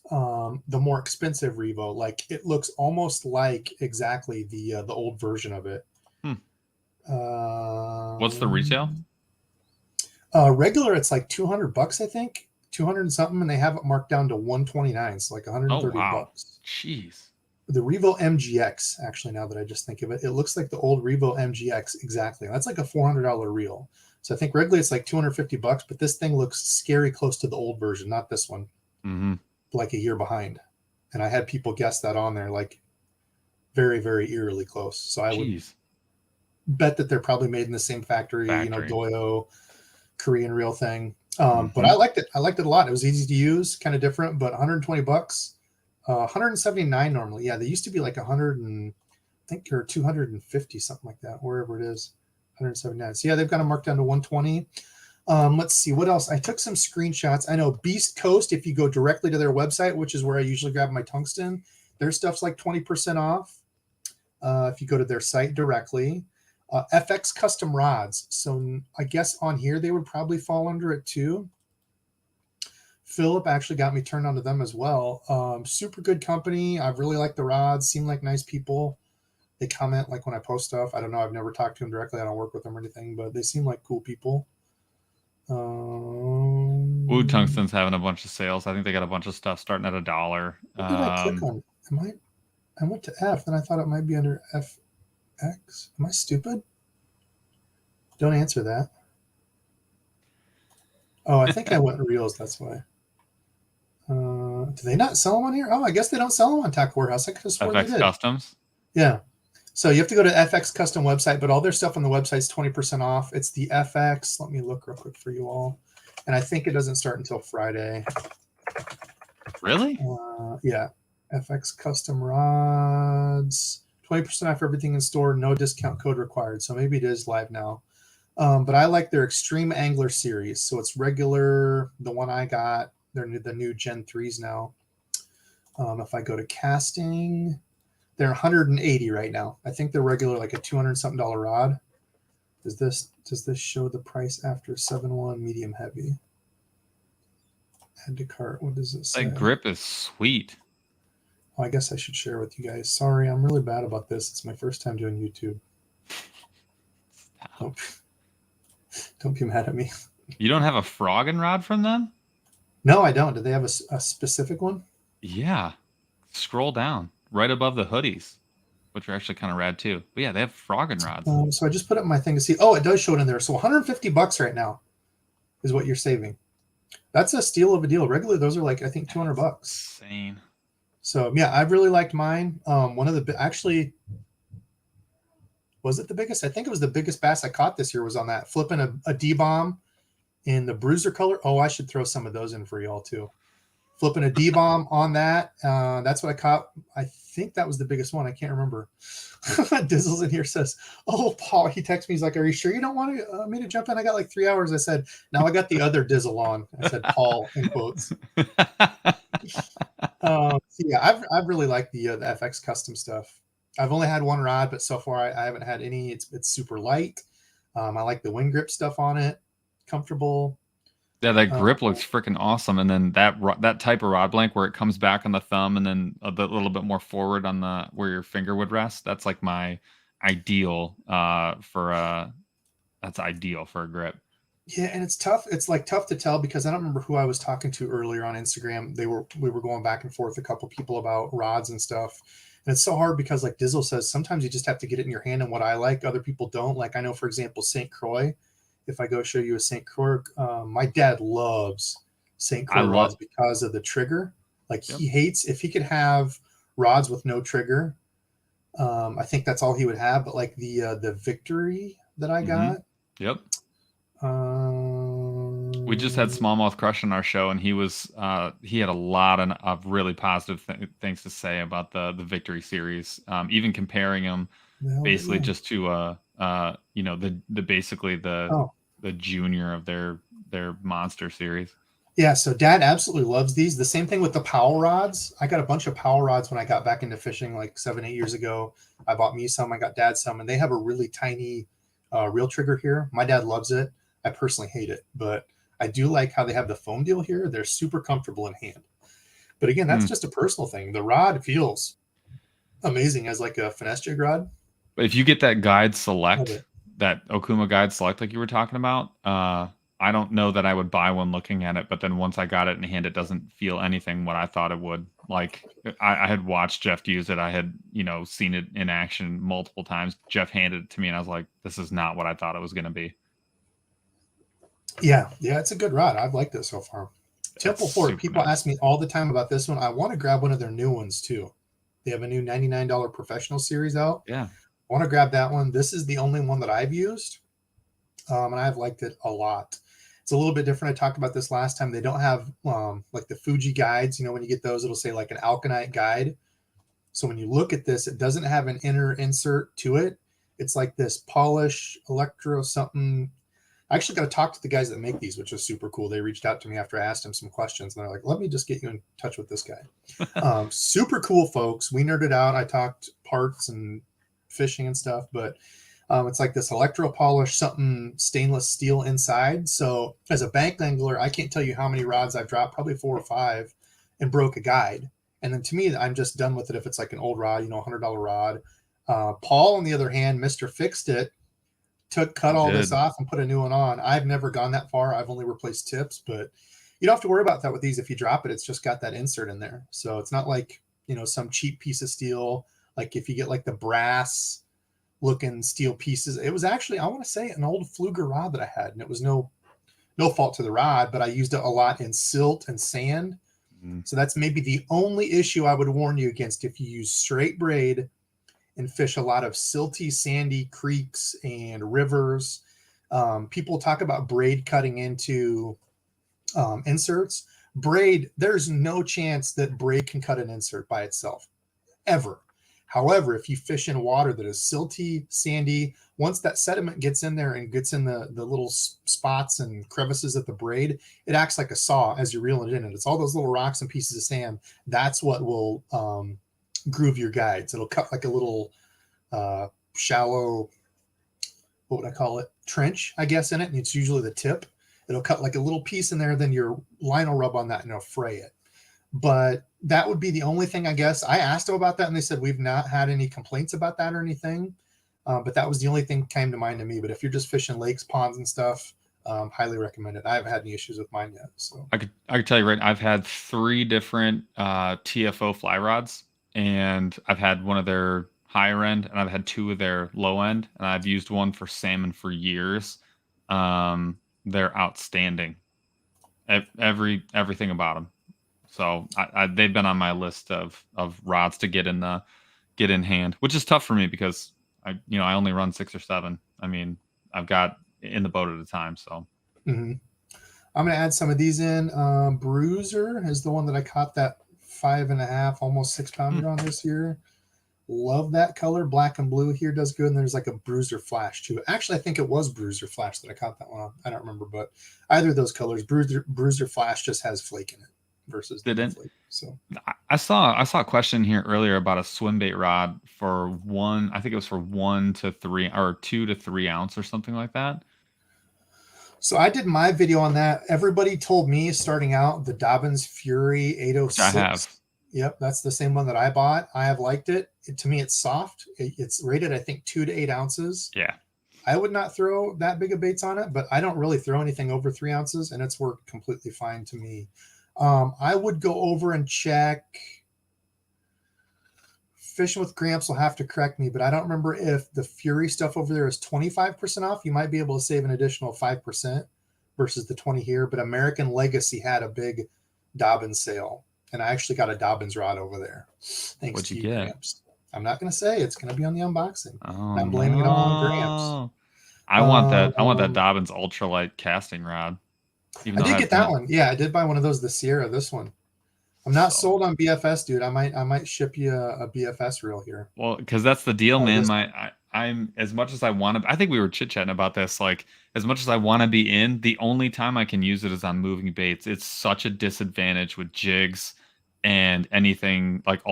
the more expensive Revo. Like it looks almost like exactly the old version of it. What's the retail? Regular, it's like $200, I think. 200 and something, and they have it marked down to 129, so like 130 bucks. Jeez. The Revo MGX, actually, now that I just think of it, it looks like the old Revo MGX exactly. That's like a $400 reel. So I think regularly it's like $250, but this thing looks scary close to the old version, not this one. Like a year behind. And I had people guess that on there, like very, very eerily close. So I would bet that they're probably made in the same factory. You know, Doyo, Korean reel thing. But I liked it. I liked it a lot. It was easy to use, kind of different, but $120, 179 normally. Yeah, they used to be like 100 and I think or 250, something like that, wherever it is. 179. So yeah, they've got them marked down to 120. Let's see what else. I took some screenshots. I know Beast Coast, if you go directly to their website, which is where I usually grab my tungsten, their stuff's like 20% off. If you go to their site directly. FX Custom Rods. So I guess on here they would probably fall under it too. Philip actually got me turned on to them as well. Super good company. I really like the rods. Seem like nice people. They comment like when I post stuff. I don't know. I've never talked to them directly. I don't work with them or anything, but they seem like cool people. Wood Tungsten's having a bunch of sales. I think they got a bunch of stuff starting at $1. What did I click on? I went to F, and I thought it might be under FX. Am I stupid? Don't answer that. Oh, I think I went reels. That's why. Do they not sell them on here? Oh, I guess they don't sell them on Tackle Warehouse. I could have sworn they did. Customs? Yeah. So you have to go to FX Custom website, but all their stuff on the website is 20% off. It's the FX. Let me look real quick for you all. And I think it doesn't start until Friday. Really? Yeah. FX Custom Rods. 20% off everything in store. No discount code required. So maybe it is live now. But I like their Extreme Angler series. So it's regular. The one I got. They're the new Gen 3s now. If I go to casting, they're 180 right now. I think they're regular, like a $200-something rod. Does this show the price after 7.1 medium heavy? Add to cart. What does it say? That grip is sweet. Oh, I guess I should share with you guys. Sorry, I'm really bad about this. It's my first time doing YouTube. Don't be mad at me. You don't have a frogging rod from them? No, I don't. Do they have a specific one? Yeah. Scroll down right above the hoodies, which are actually kind of rad too. But yeah, they have frogging rods. So I just put up my thing to see. Oh, it does show it in there. So $150 right now is what you're saving. That's a steal of a deal. Regularly, those are like, I think, $200. Insane. So yeah, I've really liked mine. One of the actually, was it the biggest? I think it was the biggest bass I caught this year was on that, flipping a D-bomb in the bruiser color. Oh, I should throw some of those in for y'all too. Flipping a D-bomb on that. That's what I caught. I think that was the biggest one. I can't remember. Dizzles in here says, oh, Paul, he texted me. He's like, are you sure you don't want me to jump in? I got like 3 hours. I said, now I got the other Dizzle on. I said, Paul, in quotes. So yeah, I've really liked the FX Custom stuff. I've only had one rod, but so far I haven't had any. It's super light. I like the wind grip stuff on it. Comfortable. Yeah, that grip looks freaking awesome. And then that type of rod blank where it comes back on the thumb and then a little bit more forward on the where your finger would rest. That's like my ideal that's ideal for a grip. Yeah, and it's tough. It's like tough to tell because I don't remember who I was talking to earlier on Instagram. We were going back and forth, a couple people about rods and stuff. And it's so hard because like Dizzle says, sometimes you just have to get it in your hand, and what I like, other people don't. Like I know, for example, St. Croix. If I go show you a St. Croix, my dad loves St. Croix rods because of the trigger. Like he hates, if he could have rods with no trigger, I think that's all he would have. But like the Victory, that I got. Yep. We just had Um, Smallmouth Crush on our show, and he had a lot of really positive things to say about the Victory series. Even comparing them basically just to the basically the junior of their monster series. Yeah, so Dad absolutely loves these. The same thing with the Powell rods. I got a bunch of Powell rods when I got back into fishing like 7-8 years ago. I bought me some, I got Dad some, and they have a really tiny reel trigger here. My dad loves it. I personally hate it, but I do like how they have the foam deal here. They're super comfortable in hand. But again, that's just a personal thing. The rod feels amazing as like a finesse jig rod. But if you get that guide select, that Okuma guide select like you were talking about, I don't know that I would buy one looking at it, but then once I got it in hand, it doesn't feel anything what I thought it would. Like I had watched Jeff use it. I had, seen it in action multiple times. Jeff handed it to me and I was like, this is not what I thought it was going to be. Yeah, it's a good rod. I've liked it so far. Temple Fort, people ask me all the time about this one. I want to grab one of their new ones too. They have a new $99 professional series out. Yeah. I want to grab that one. This is the only one that I've used. And I've liked it a lot. It's a little bit different. I talked about this last time. They don't have like the Fuji guides. When you get those, it'll say like an alkanite guide. So when you look at this, it doesn't have an inner insert to it. It's like this polish electro something. I actually got to talk to the guys that make these, which was super cool. They reached out to me after I asked them some questions, and they're like, let me just get you in touch with this guy. Super cool folks. We nerded out. I talked parts and fishing and stuff, but it's like this electro polish, something stainless steel inside. So as a bank angler, I can't tell you how many rods I've dropped, probably 4 or 5, and broke a guide. And then to me, I'm just done with it if it's like an old rod, $100 rod. Paul, on the other hand, Mr. Fixed It, cut all this off and put a new one on. I've never gone that far. I've only replaced tips, but you don't have to worry about that with these. If you drop it, it's just got that insert in there. So it's not like, some cheap piece of steel. Like if you get like the brass looking steel pieces, it was actually, I want to say, an old Fluger rod that I had, and it was no fault to the rod, but I used it a lot in silt and sand. So that's maybe the only issue I would warn you against if you use straight braid and fish a lot of silty, sandy creeks and rivers. People talk about braid cutting into inserts. Braid, there's no chance that braid can cut an insert by itself, ever. However, if you fish in water that is silty, sandy, once that sediment gets in there and gets in the little spots and crevices of the braid, it acts like a saw as you're reeling it in. And it's all those little rocks and pieces of sand. That's what will groove your guides. It'll cut like a little shallow, what would I call it, trench, I guess, in it, and it's usually the tip. It'll cut like a little piece in there, then your line will rub on that and it'll fray it. But that would be the only thing, I guess. I asked them about that and they said we've not had any complaints about that or anything, but that was the only thing that came to mind to me. But if you're just fishing lakes, ponds and stuff, highly recommend it. I haven't had any issues with mine yet. So I could tell you, right, I've had 3 different TFO fly rods, and I've had one of their higher end, and I've had 2 of their low end, and I've used one for salmon for years. They're outstanding. Everything about them. So they've been on my list of rods to get in hand, which is tough for me because I only run 6 or 7. I mean, I've got in the boat at a time. So I'm going to add some of these in. Bruiser is the one that I caught that 5.5, almost 6 pounder on this year. Love that color. Black and blue here does good. And there's like a Bruiser Flash too. Actually, I think it was Bruiser Flash that I caught that one on. I don't remember, but either of those colors, Bruiser Flash just has flake in it versus didn't. Flake. So I saw a question here earlier about a Swimbait rod for 1. I think it was for 1 to 3 or 2 to 3 ounce or something like that. So I did my video on that. Everybody told me starting out the Dobbins Fury 806. I have. Yep, that's the same one that I bought. I have liked it. To me, it's soft. It's rated, I think, 2 to 8 ounces. Yeah. I would not throw that big of baits on it, but I don't really throw anything over 3 ounces, and it's worked completely fine to me. I would go over and check. Fishing with Gramps will have to correct me, but I don't remember if the Fury stuff over there is 25% off. You might be able to save an additional 5% versus the 20 here, but American Legacy had a big Dobbins sale, and I actually got a Dobbins rod over there. Thanks What'd to you you, get? Gramps. I'm not going to say. It's going to be on the unboxing. Oh, I'm blaming it all on Gramps. I want that Dobbins ultralight casting rod. Even I though did get that one. Yeah, I did buy one of those, the Sierra, this one. I'm not sold on BFS, dude. I might ship you a BFS reel here. Well, because that's the deal, Oh, man. I'm as much as I want to. I think we were chit chatting about this. Like, as much as I want to be in, the only time I can use it is on moving baits. It's such a disadvantage with jigs and anything like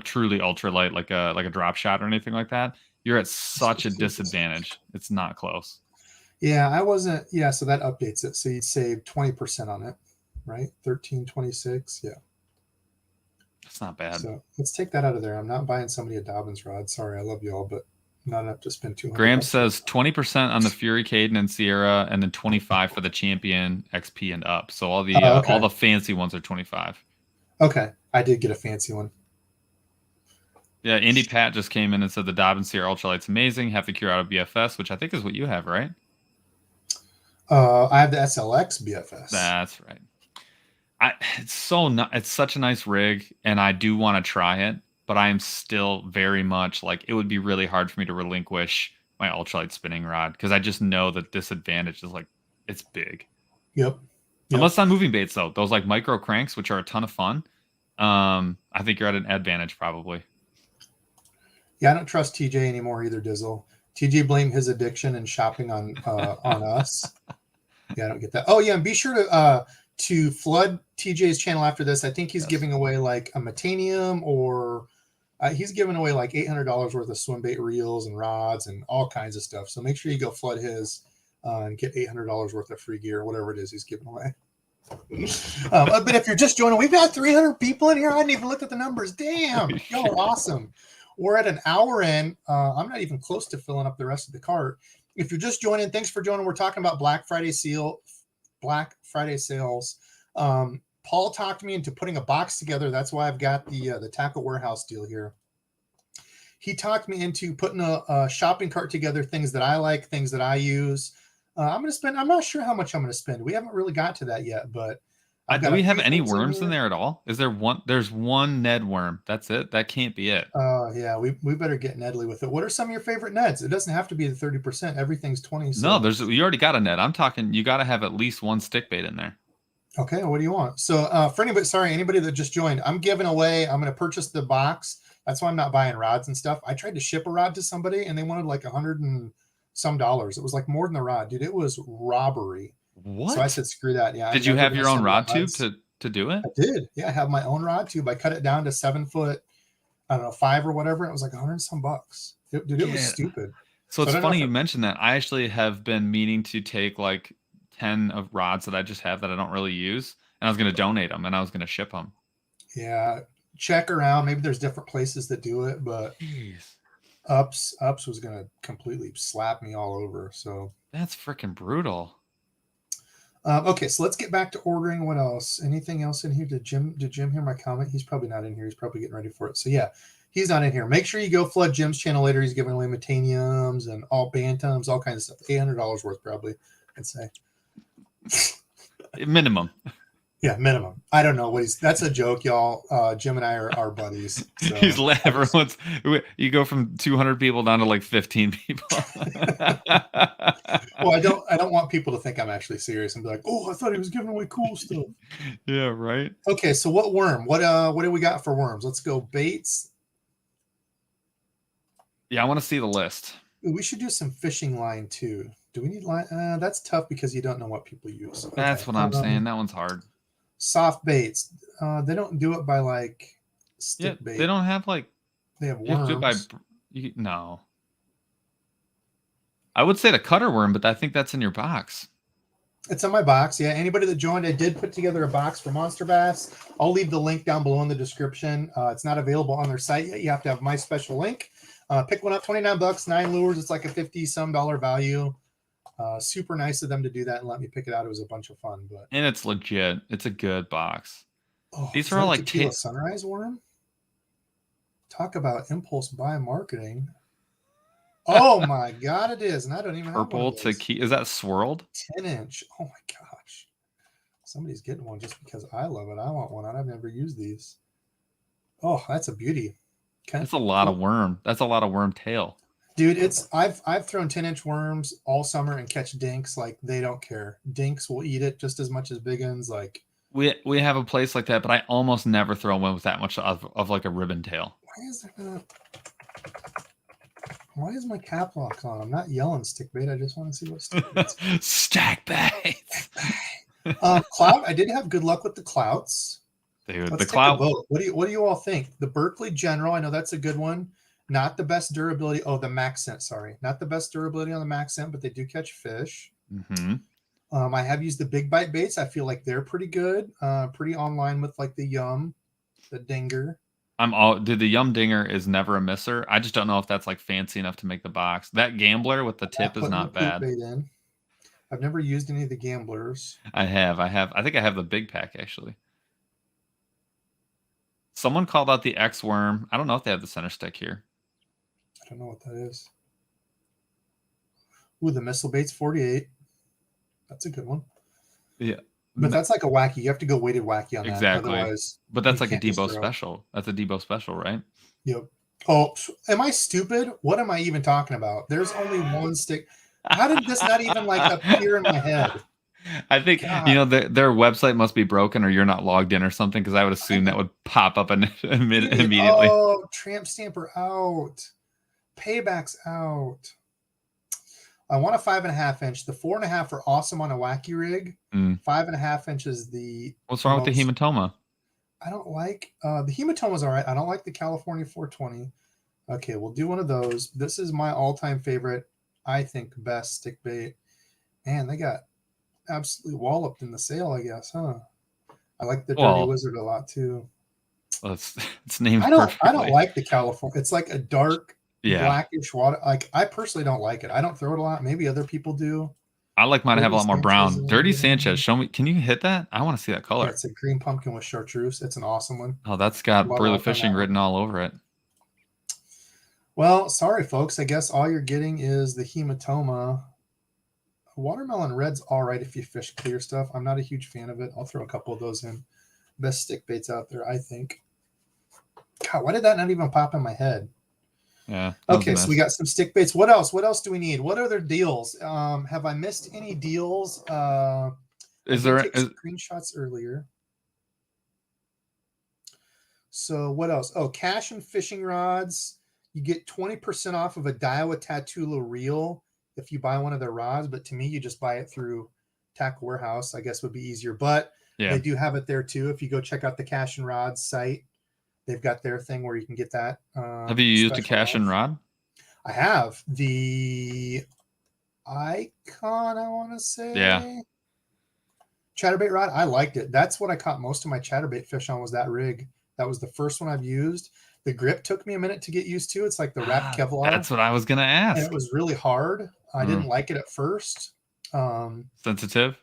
truly ultralight, like a drop shot or anything like that. You're at such a disadvantage. It's not close. Yeah, I wasn't. Yeah, so that updates it. So you'd save 20% on it, right? 1326. Yeah. It's not bad. So let's take that out of there. I'm not buying somebody a Dobbins rod. Sorry, I love y'all, but not enough to spend 200. Graham says 20% on the Fury, Caden, and Sierra, and then 25 for the Champion, XP, and up. So all the fancy ones are 25. Okay, I did get a fancy one. Yeah, Andy Pat just came in and said the Dobbins Sierra Ultralight's amazing. Have to cure out of BFS, which I think is what you have, right? I have the SLX BFS. That's right. It's such a nice rig, and I do want to try it, but I am still very much like it would be really hard for me to relinquish my ultralight spinning rod because I just know that disadvantage is like it's big. Yep. Unless on moving baits though, those like micro cranks, which are a ton of fun. I think you're at an advantage probably. Yeah, I don't trust TJ anymore either, Dizzle. TJ blamed his addiction and shopping on us. Yeah, I don't get that. Oh yeah, and be sure to flood TJ's channel after this. I think he's giving away like a Metanium, or he's giving away like $800 worth of Swimbait reels and rods and all kinds of stuff. So make sure you go flood his and get $800 worth of free gear, whatever it is he's giving away. But if you're just joining, we've got 300 people in here. I didn't even look at the numbers. Damn, y'all are awesome. We're at an hour in. I'm not even close to filling up the rest of the cart. If you're just joining, thanks for joining. We're talking about Black Friday sales. Paul talked me into putting a box together. That's why I've got the Tackle Warehouse deal here. He talked me into putting a shopping cart together, things that I like, things that I use. I'm not sure how much I'm going to spend. We haven't really got to that yet, but do we have any worms in there at all? Is there one? There's one Ned worm. That's it. That can't be it. Yeah, we better get Nedly with it. What are some of your favorite Neds? It doesn't have to be the 30%. Everything's 20. So. No, you already got a Ned. I'm talking. You got to have at least one stick bait in there. Okay, what do you want? So for anybody that just joined, I'm giving away. I'm going to purchase the box. That's why I'm not buying rods and stuff. I tried to ship a rod to somebody and they wanted like $100 and some dollars. It was like more than the rod, dude. It was robbery. What? So I said, screw that. Yeah. Did you have your own rod tube to do it? I did. Yeah, I have my own rod tube. I cut it down to 7 foot, I don't know, 5 or whatever. It was like $100 and some bucks. Dude, it was stupid. So it's funny you mentioned that. I actually have been meaning to take like 10 of rods that I just have that I don't really use, and I was going to donate them and I was going to ship them. Yeah, check around. Maybe there's different places that do it, but Ups was going to completely slap me all over. So that's freaking brutal. Okay, so let's get back to ordering. What else? Anything else in here? Did Jim hear my comment? He's probably not in here. He's probably getting ready for it. So yeah, he's not in here. Make sure you go flood Jim's channel later. He's giving away Metaniums and all Bantams, all kinds of stuff. $800 worth probably, I'd say. Minimum. Yeah, minimum. I don't know what that's a joke, y'all. Jim and I are buddies. So. He's everyone's. You go from 200 people down to like 15 people. Well, I don't want people to think I'm actually serious and be like, oh, I thought he was giving away cool stuff. Yeah, right. Okay, so what worm? What do we got for worms? Let's go baits. Yeah, I want to see the list. We should do some fishing line too. Do we need line? That's tough because you don't know what people use. Okay. That's what I'm saying. That one's hard. Soft baits. They don't do it by like stick bait. They don't have like. They have worms. You have to do it by. No. I would say the cutter worm, but I think that's in your box. It's in my box. Yeah. Anybody that joined, I did put together a box for Monster Bass. I'll leave the link down below in the description. It's not available on their site yet. You have to have my special link. Pick one up, $29, 9 lures. It's like a $50-some value. Super nice of them to do that and let me pick it out. It was a bunch of fun, and it's legit. It's a good box. Oh, these are all like sunrise worm. Talk about impulse buy marketing. Oh my god, it is, and I don't even purple have one to is that swirled 10-inch? Oh my gosh, somebody's getting one just because I love it. I want one. I've never used these. Oh, that's a beauty. That's a lot of worm. That's a lot of worm tail. Dude, I've thrown 10-inch worms all summer and catch dinks. Like, they don't care. Dinks will eat it just as much as big uns. Like, We have a place like that, but I almost never throw one with that much of like a ribbon tail. why is there not? Why is my cap lock on? I'm not yelling stick bait. I just want to see what stick bait's. Stack baits. Clout. I did have good luck with the clouts. Dude, Let's the take clout. a vote. What do you all think? The Berkeley General. I know that's a good one. Not the best durability. Oh, the Max Scent. Sorry, not the best durability on the Max Scent, but they do catch fish. Mm-hmm. I have used the big bite baits. I feel like they're pretty good. Pretty online with like the Yum, the Dinger. Dude, the Yum Dinger is never a misser. I just don't know if that's like fancy enough to make the box. That Gambler with the tip is not bad. Bait in. I've never used any of the Gamblers. I think I have the big pack actually. Someone called out the X Worm. I don't know if they have the center stick here. I don't know what that is. Ooh, the Missile Baits 48. That's a good one. Yeah. But that's like a wacky. You have to go weighted wacky on that. Exactly. Otherwise, but that's like a Debo special. That's a Debo special, right? Yep. Oh, am I stupid? What am I even talking about? There's only one stick. How did this not even like appear in my head? I think their website must be broken, or you're not logged in or something. Because I would assume that would pop up immediately. Oh, Tramp Stamper out. Payback's out. I want a 5.5 inch. The 4.5 are awesome on a wacky rig. 5.5 inches. What's wrong with the hematoma? I don't like the hematoma's all right. I don't like the California 420. Okay, we'll do one of those. This is my all-time favorite. I think best stick bait. Man, they got absolutely walloped in the sale, I guess, huh? I like the Dirty Wizard a lot too. Well, it's named. I don't like the California. It's like a dark, blackish water. Like, I personally don't like it. I don't throw it a lot. Maybe other people do. I like mine to have a lot more brown. Dirty Sanchez. Show me. Can you hit that? I want to see that color. Yeah, it's a green pumpkin with chartreuse. It's an awesome one. Oh, that's got Burley Fishing written all over it. Well, sorry, folks. I guess all you're getting is the hematoma. Watermelon red's all right if you fish clear stuff. I'm not a huge fan of it. I'll throw a couple of those in. Best stick baits out there, I think. God, why did that not even pop in my head? Yeah. Okay, so we got some stick baits. What else? What else do we need? What other deals? Have I missed any deals? Is there screenshots earlier? So what else? Oh, cash and fishing rods. You get 20% off of a Daiwa Tatula reel if you buy one of their rods. But to me, you just buy it through Tackle Warehouse. I guess would be easier. But they do have it there too. If you go check out the Cash and Rods site, they've got their thing where you can get that. Have you used a Cash and Rod? I have. The Icon, I want to say. Yeah. Chatterbait rod. I liked it. That's what I caught most of my chatterbait fish on, was that rig. That was the first one I've used. The grip took me a minute to get used to. It's like the wrapped Kevlar. That's what I was going to ask. And it was really hard. I didn't like it at first. Sensitive?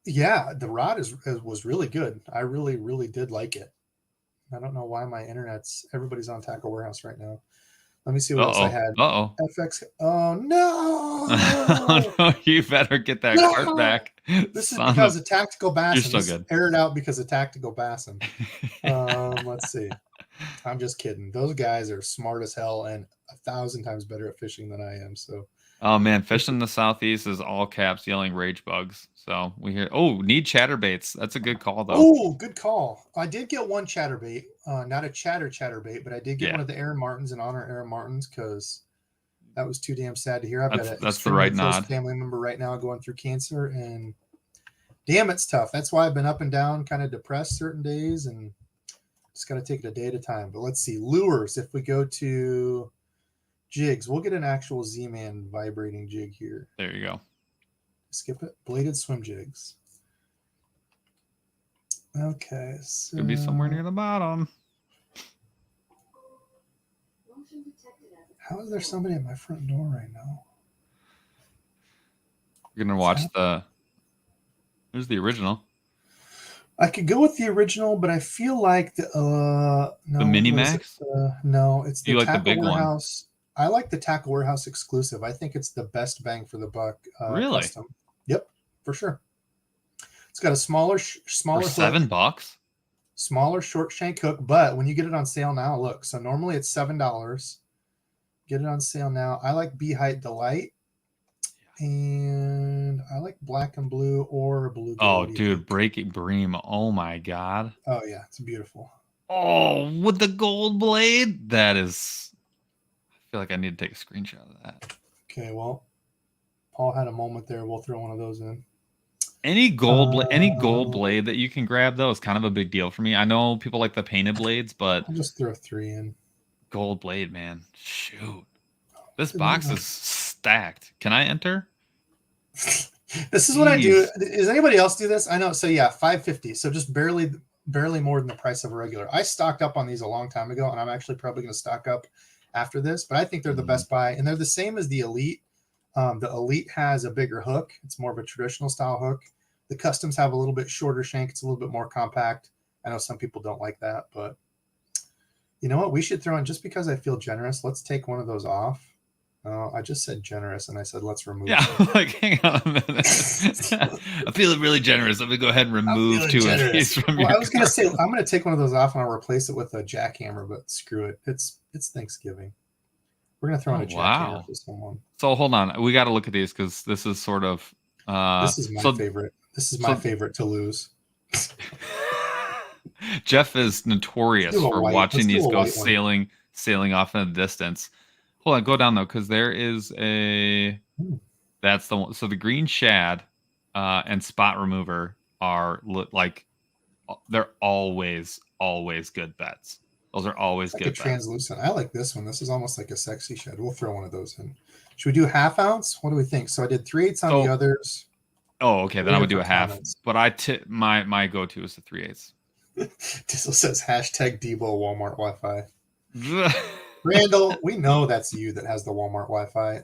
Yeah, the rod was really good. I really, really did like it. I don't know why everybody's on Tackle Warehouse right now. Let me see what else I had. FX. Oh, no. Oh, no. You better get that cart back. This is because of Tactical Bassin. You're so good. Air it out because of Tactical Bassin. Let's see. I'm just kidding. Those guys are smart as hell and 1,000 times better at fishing than I am. So. Oh man, fishing in the Southeast is all caps yelling rage bugs. So we hear, need chatterbaits. That's a good call though. Oh, good call. I did get one chatterbait, not a chatterbait, but I did get one of the Aaron Martins in honor of Aaron Martins because that was too damn sad to hear. I've got that's the right nod. Family member right now going through cancer, and damn, it's tough. That's why I've been up and down, kind of depressed certain days, and just got to take it a day at a time. But let's see, lures. If we go to jigs, we'll get an actual Z-Man vibrating jig here. There you go. Skip it. Bladed swim jigs. Okay. So could be somewhere near the bottom. How is there somebody at my front door right now? You're gonna watch There's the original. I could go with the original, but I feel like the Mini Max. No, it's the Tackle big Warehouse. One. I like the Tackle Warehouse exclusive. I think it's the best bang for the buck. Really? Custom. Yep, for sure. It's got a smaller for hook, $7. Smaller short shank hook, but when you get it on sale now, look. So normally it's $7. Get it on sale now. I like Bee Height Delight. And I like black and blue or bluegill. Oh, What do you dude, think? Breaking Bream. Oh my god. Oh yeah, it's beautiful. Oh, with the gold blade? That is, I feel like I need to take a screenshot of that. Okay, well, Paul had a moment there. We'll throw one of those in. Any gold blade that you can grab though is kind of a big deal for me. I know people like the painted blades, but I'll just throw 3 in. gold blade, man. Shoot. This box is stacked. Can I enter? This is what I do. Does anybody else do this? I know. So yeah, $5.50. So just barely more than the price of a regular. I stocked up on these a long time ago, and I'm actually probably going to stock up after this. But I think they're the best buy, and they're the same as the Elite. The Elite has a bigger hook. It's more of a traditional style hook. The Customs have a little bit shorter shank. It's a little bit more compact. I know some people don't like that, but you know what? We should throw in, just because I feel generous. Let's take one of those off. I just said generous, and I said let's remove. Yeah, like hang on a minute. I'm feeling really generous. I'm gonna go ahead and remove 2 of these from your I was gonna say I'm gonna take one of those off and I'll replace it with a jackhammer, but screw it. It's Thanksgiving. We're gonna throw in a jackhammer for someone. So hold on, we got to look at these because this is sort of. This is my favorite. This is my favorite to lose. Jeff is notorious for watching these go sailing off in the distance. Hold on, go down though, because there is a. That's the one. So the green shad and spot remover are like they're always good bets. Those are always good bets. Translucent. I like this one. This is almost like a sexy shad. We'll throw one of those in. Should we do half ounce? What do we think? So I did 3/8 on the others. Oh, okay. Then I would do a half. But my go-to is the 3/8. Diesel says hashtag Debo Walmart Wi-Fi. Randall, we know that's you that has the Walmart Wi-Fi.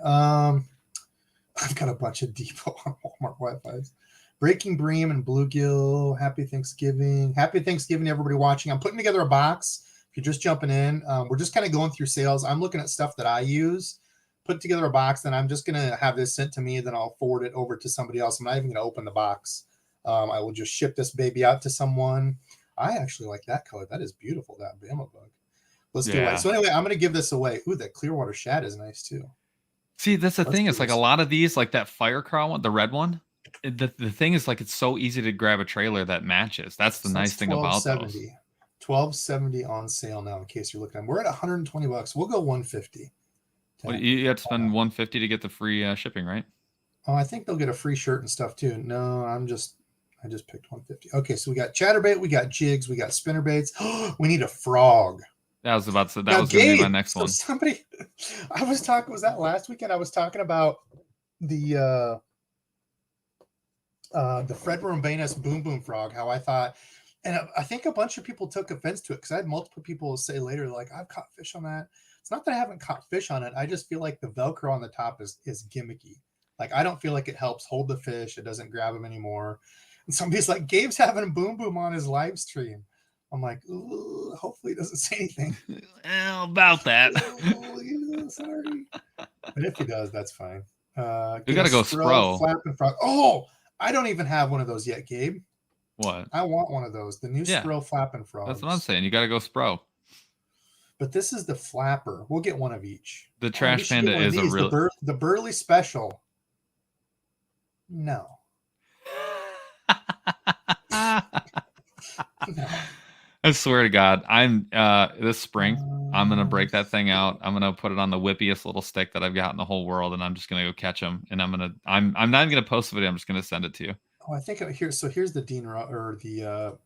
I've got a bunch of Debo on Walmart Wi-Fi's. Breaking Bream and Bluegill. Happy Thanksgiving. Happy Thanksgiving to everybody watching. I'm putting together a box. If you're just jumping in, we're just kind of going through sales. I'm looking at stuff that I use. Put together a box, then I'm just going to have this sent to me. Then I'll forward it over to somebody else. I'm not even going to open the box. I will just ship this baby out to someone. I actually like that color. That is beautiful, that Bama bug. Let's do it. So anyway, I'm going to give this away. Ooh, that Clearwater shad is nice too. See, that's the thing. It's like a lot of these, like that fire crawl one, the red one. The thing is, like, it's so easy to grab a trailer that matches. That's the nice thing about those. $12.70 on sale now, in case you're looking at them. We're at $120. We'll go $150. Well, you have to spend $150 to get the free shipping, right? Oh, I think they'll get a free shirt and stuff too. No, I just picked $150. Okay, so we got chatterbait, we got jigs, we got spinnerbaits. We need a frog. That was going to be my next one. Somebody, I was talking. Was that last weekend? I was talking about the Fred Rombanus Boom Boom Frog. How I thought, and I think a bunch of people took offense to it because I had multiple people say later, like, I've caught fish on that. It's not that I haven't caught fish on it. I just feel like the Velcro on the top is gimmicky. Like, I don't feel like it helps hold the fish. It doesn't grab them anymore. And somebody's like, Gabe's having a Boom Boom on his live stream. I'm like, hopefully he doesn't say anything. Well, about that. Sorry. But if he does, that's fine. You got to go Spro. Flapping frog. Oh, I don't even have one of those yet, Gabe. What? I want one of those. The new Spro Flapping Frog. That's what I'm saying. You got to go Spro. But this is the flapper. We'll get one of each. The Trash Panda is a real. The Burley Special. No. No. I swear to God, I'm this spring. I'm gonna break that thing out. I'm gonna put it on the whippiest little stick that I've got in the whole world, and I'm just gonna go catch them. And I'm not even gonna post a video. I'm just gonna send it to you. Oh, I think here. So here's the the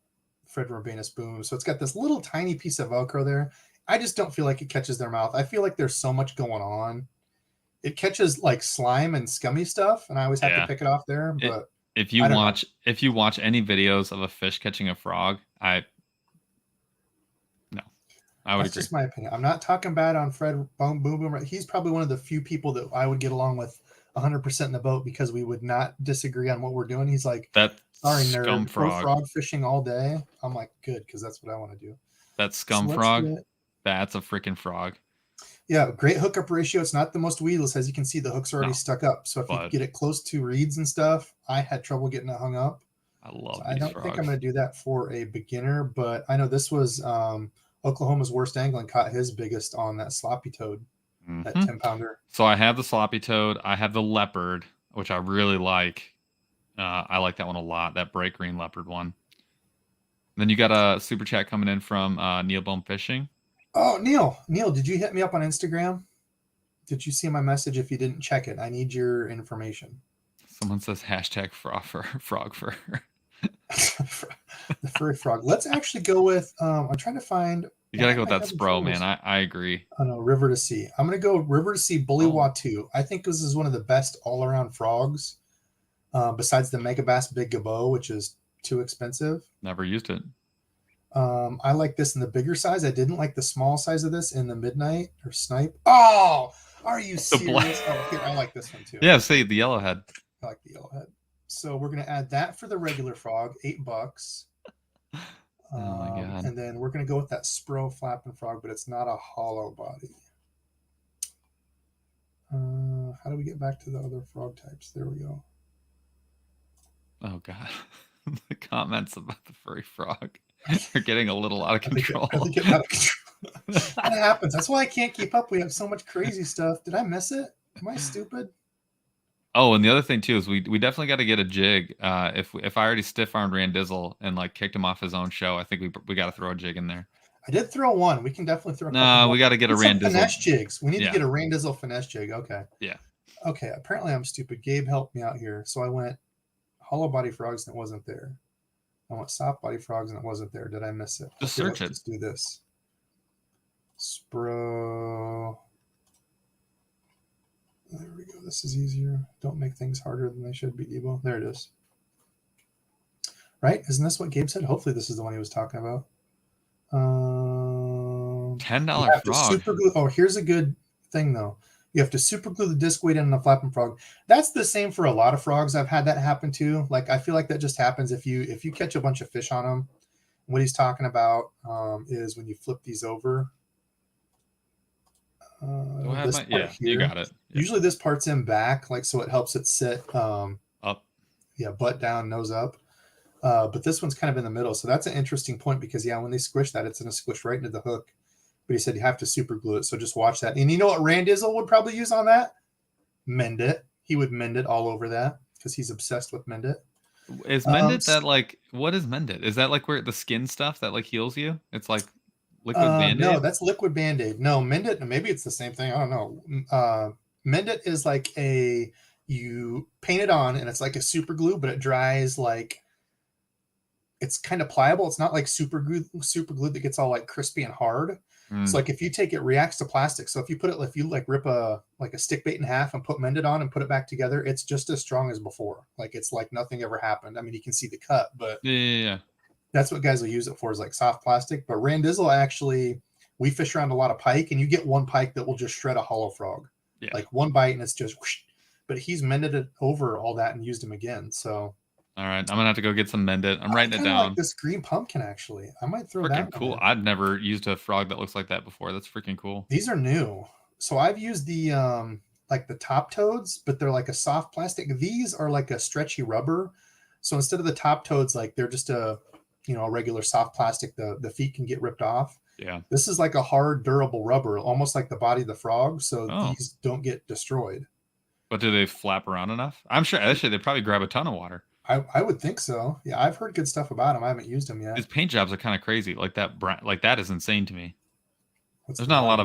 Fred Rombanus Boom. So it's got this little tiny piece of Velcro there. I just don't feel like it catches their mouth. I feel like there's so much going on. It catches like slime and scummy stuff, and I always have to pick it off there. But if you watch any videos of a fish catching a frog, I would agree. That's just my opinion. I'm not talking bad on Fred Boom Boom. He's probably one of the few people that I would get along with 100% in the boat because we would not disagree on what we're doing. He's like, that sorry, nerd. Scum frog. Frog fishing all day. I'm like, good, because that's what I want to do. That scum frog. That's a freaking frog. Yeah, great hookup ratio. It's not the most weedless. As you can see, the hooks are already stuck up. So if you get it close to reeds and stuff, I had trouble getting it hung up. I love I don't think I'm going to do that for a beginner, but I know this was Oklahoma's Worst Angling caught his biggest on that sloppy toad. that 10-pounder. So I have the sloppy toad. I have the leopard, which I really like. I like that one a lot. That bright green leopard one. Then you got a super chat coming in from Neil Bone Fishing. Oh, Neil, did you hit me up on Instagram? Did you see my message? If you didn't, check it. I need your information. Someone says hashtag frog fur. The furry frog. Let's actually go with. I'm trying to find. You gotta go with that Spro, man. I agree. Oh no, River to Sea. I'm gonna go River to Sea Bully Watu. I think this is one of the best all-around frogs. Besides the Mega Bass Big Gabo, which is too expensive. Never used it. I like this in the bigger size. I didn't like the small size of this in the Midnight or Snipe. Oh, are you serious? Oh, here, I like this one too. Yeah, say the yellowhead. I like the yellowhead. So we're gonna add that for the regular frog, $8. Oh my god! And then we're gonna go with that Spro flapping frog, but it's not a hollow body. How do we get back to the other frog types? There we go. Oh god, the comments about the furry frog are getting a little out of control. I think out of control. That happens. That's why I can't keep up. We have so much crazy stuff. Did I miss it? Am I stupid? Oh, and the other thing too is we definitely got to get a jig. If I already stiff armed Randizzle and like kicked him off his own show, I think we got to throw a jig in there. I did throw one. We can definitely throw. No, we got to get a Randizzle finesse jigs. We need to get a Randizzle finesse jig. Okay. Yeah. Okay. Apparently I'm stupid. Gabe helped me out here, so I went hollow body frogs and it wasn't there. I went soft body frogs and it wasn't there. Did I miss it? Just search it. Let's do this. Spro. There we go. This is easier. Don't make things harder than they should be, Debo. There it is. Right? Isn't this what Gabe said? Hopefully this is the one he was talking about. $10 frog. Super glue. Oh, here's a good thing though. You have to super glue the disc weight in the flapping frog. That's the same for a lot of frogs. I've had that happen too. Like I feel like that just happens if you catch a bunch of fish on them. What he's talking about is when you flip these over. Yeah, you got it. Yeah. Usually this part's in back, like so it helps it sit up. Yeah, butt down, nose up. But this one's kind of in the middle. So that's an interesting point because when they squish that, it's going to squish right into the hook. But he said you have to super glue it. So just watch that. And you know what Randizzle would probably use on that? Mend it. He would mend it all over that because he's obsessed with mend it. Is mend it that like, what is mend it? Is that like where the skin stuff that like heals you? It's like liquid Band-Aid? No, that's liquid Band-Aid. No, mend it. Maybe it's the same thing. I don't know. Mend it is like you paint it on and it's like a super glue, but it dries like, it's kind of pliable. It's not like super glue that gets all like crispy and hard. So like if you take it, reacts to plastic. So if you like rip a stick bait in half and put mend it on and put it back together, it's just as strong as before. Like it's like nothing ever happened. I mean, you can see the cut, but yeah. That's what guys will use it for, is like soft plastic. But Randizzle, actually, we fish around a lot of pike and you get one pike that will just shred a hollow frog. Yeah. Like one bite and it's just whoosh. But he's mended it over all that and used him again. So all right, I'm gonna have to go get some mended. I'm writing it down. Like this green pumpkin, actually, I might throw that. Cool. I've never used a frog that looks like that before. That's freaking cool. These are new. So I've used the like the top toads, but they're like a soft plastic. These are like a stretchy rubber. So instead of the top toads, like they're just a regular soft plastic. The feet can get ripped off. Yeah. This is like a hard, durable rubber, almost like the body of the frog. So these don't get destroyed. But do they flap around enough? I'm sure actually they probably grab a ton of water. I would think so. Yeah, I've heard good stuff about them. I haven't used them yet. His paint jobs are kind of crazy. Like that is insane to me. There's not a lot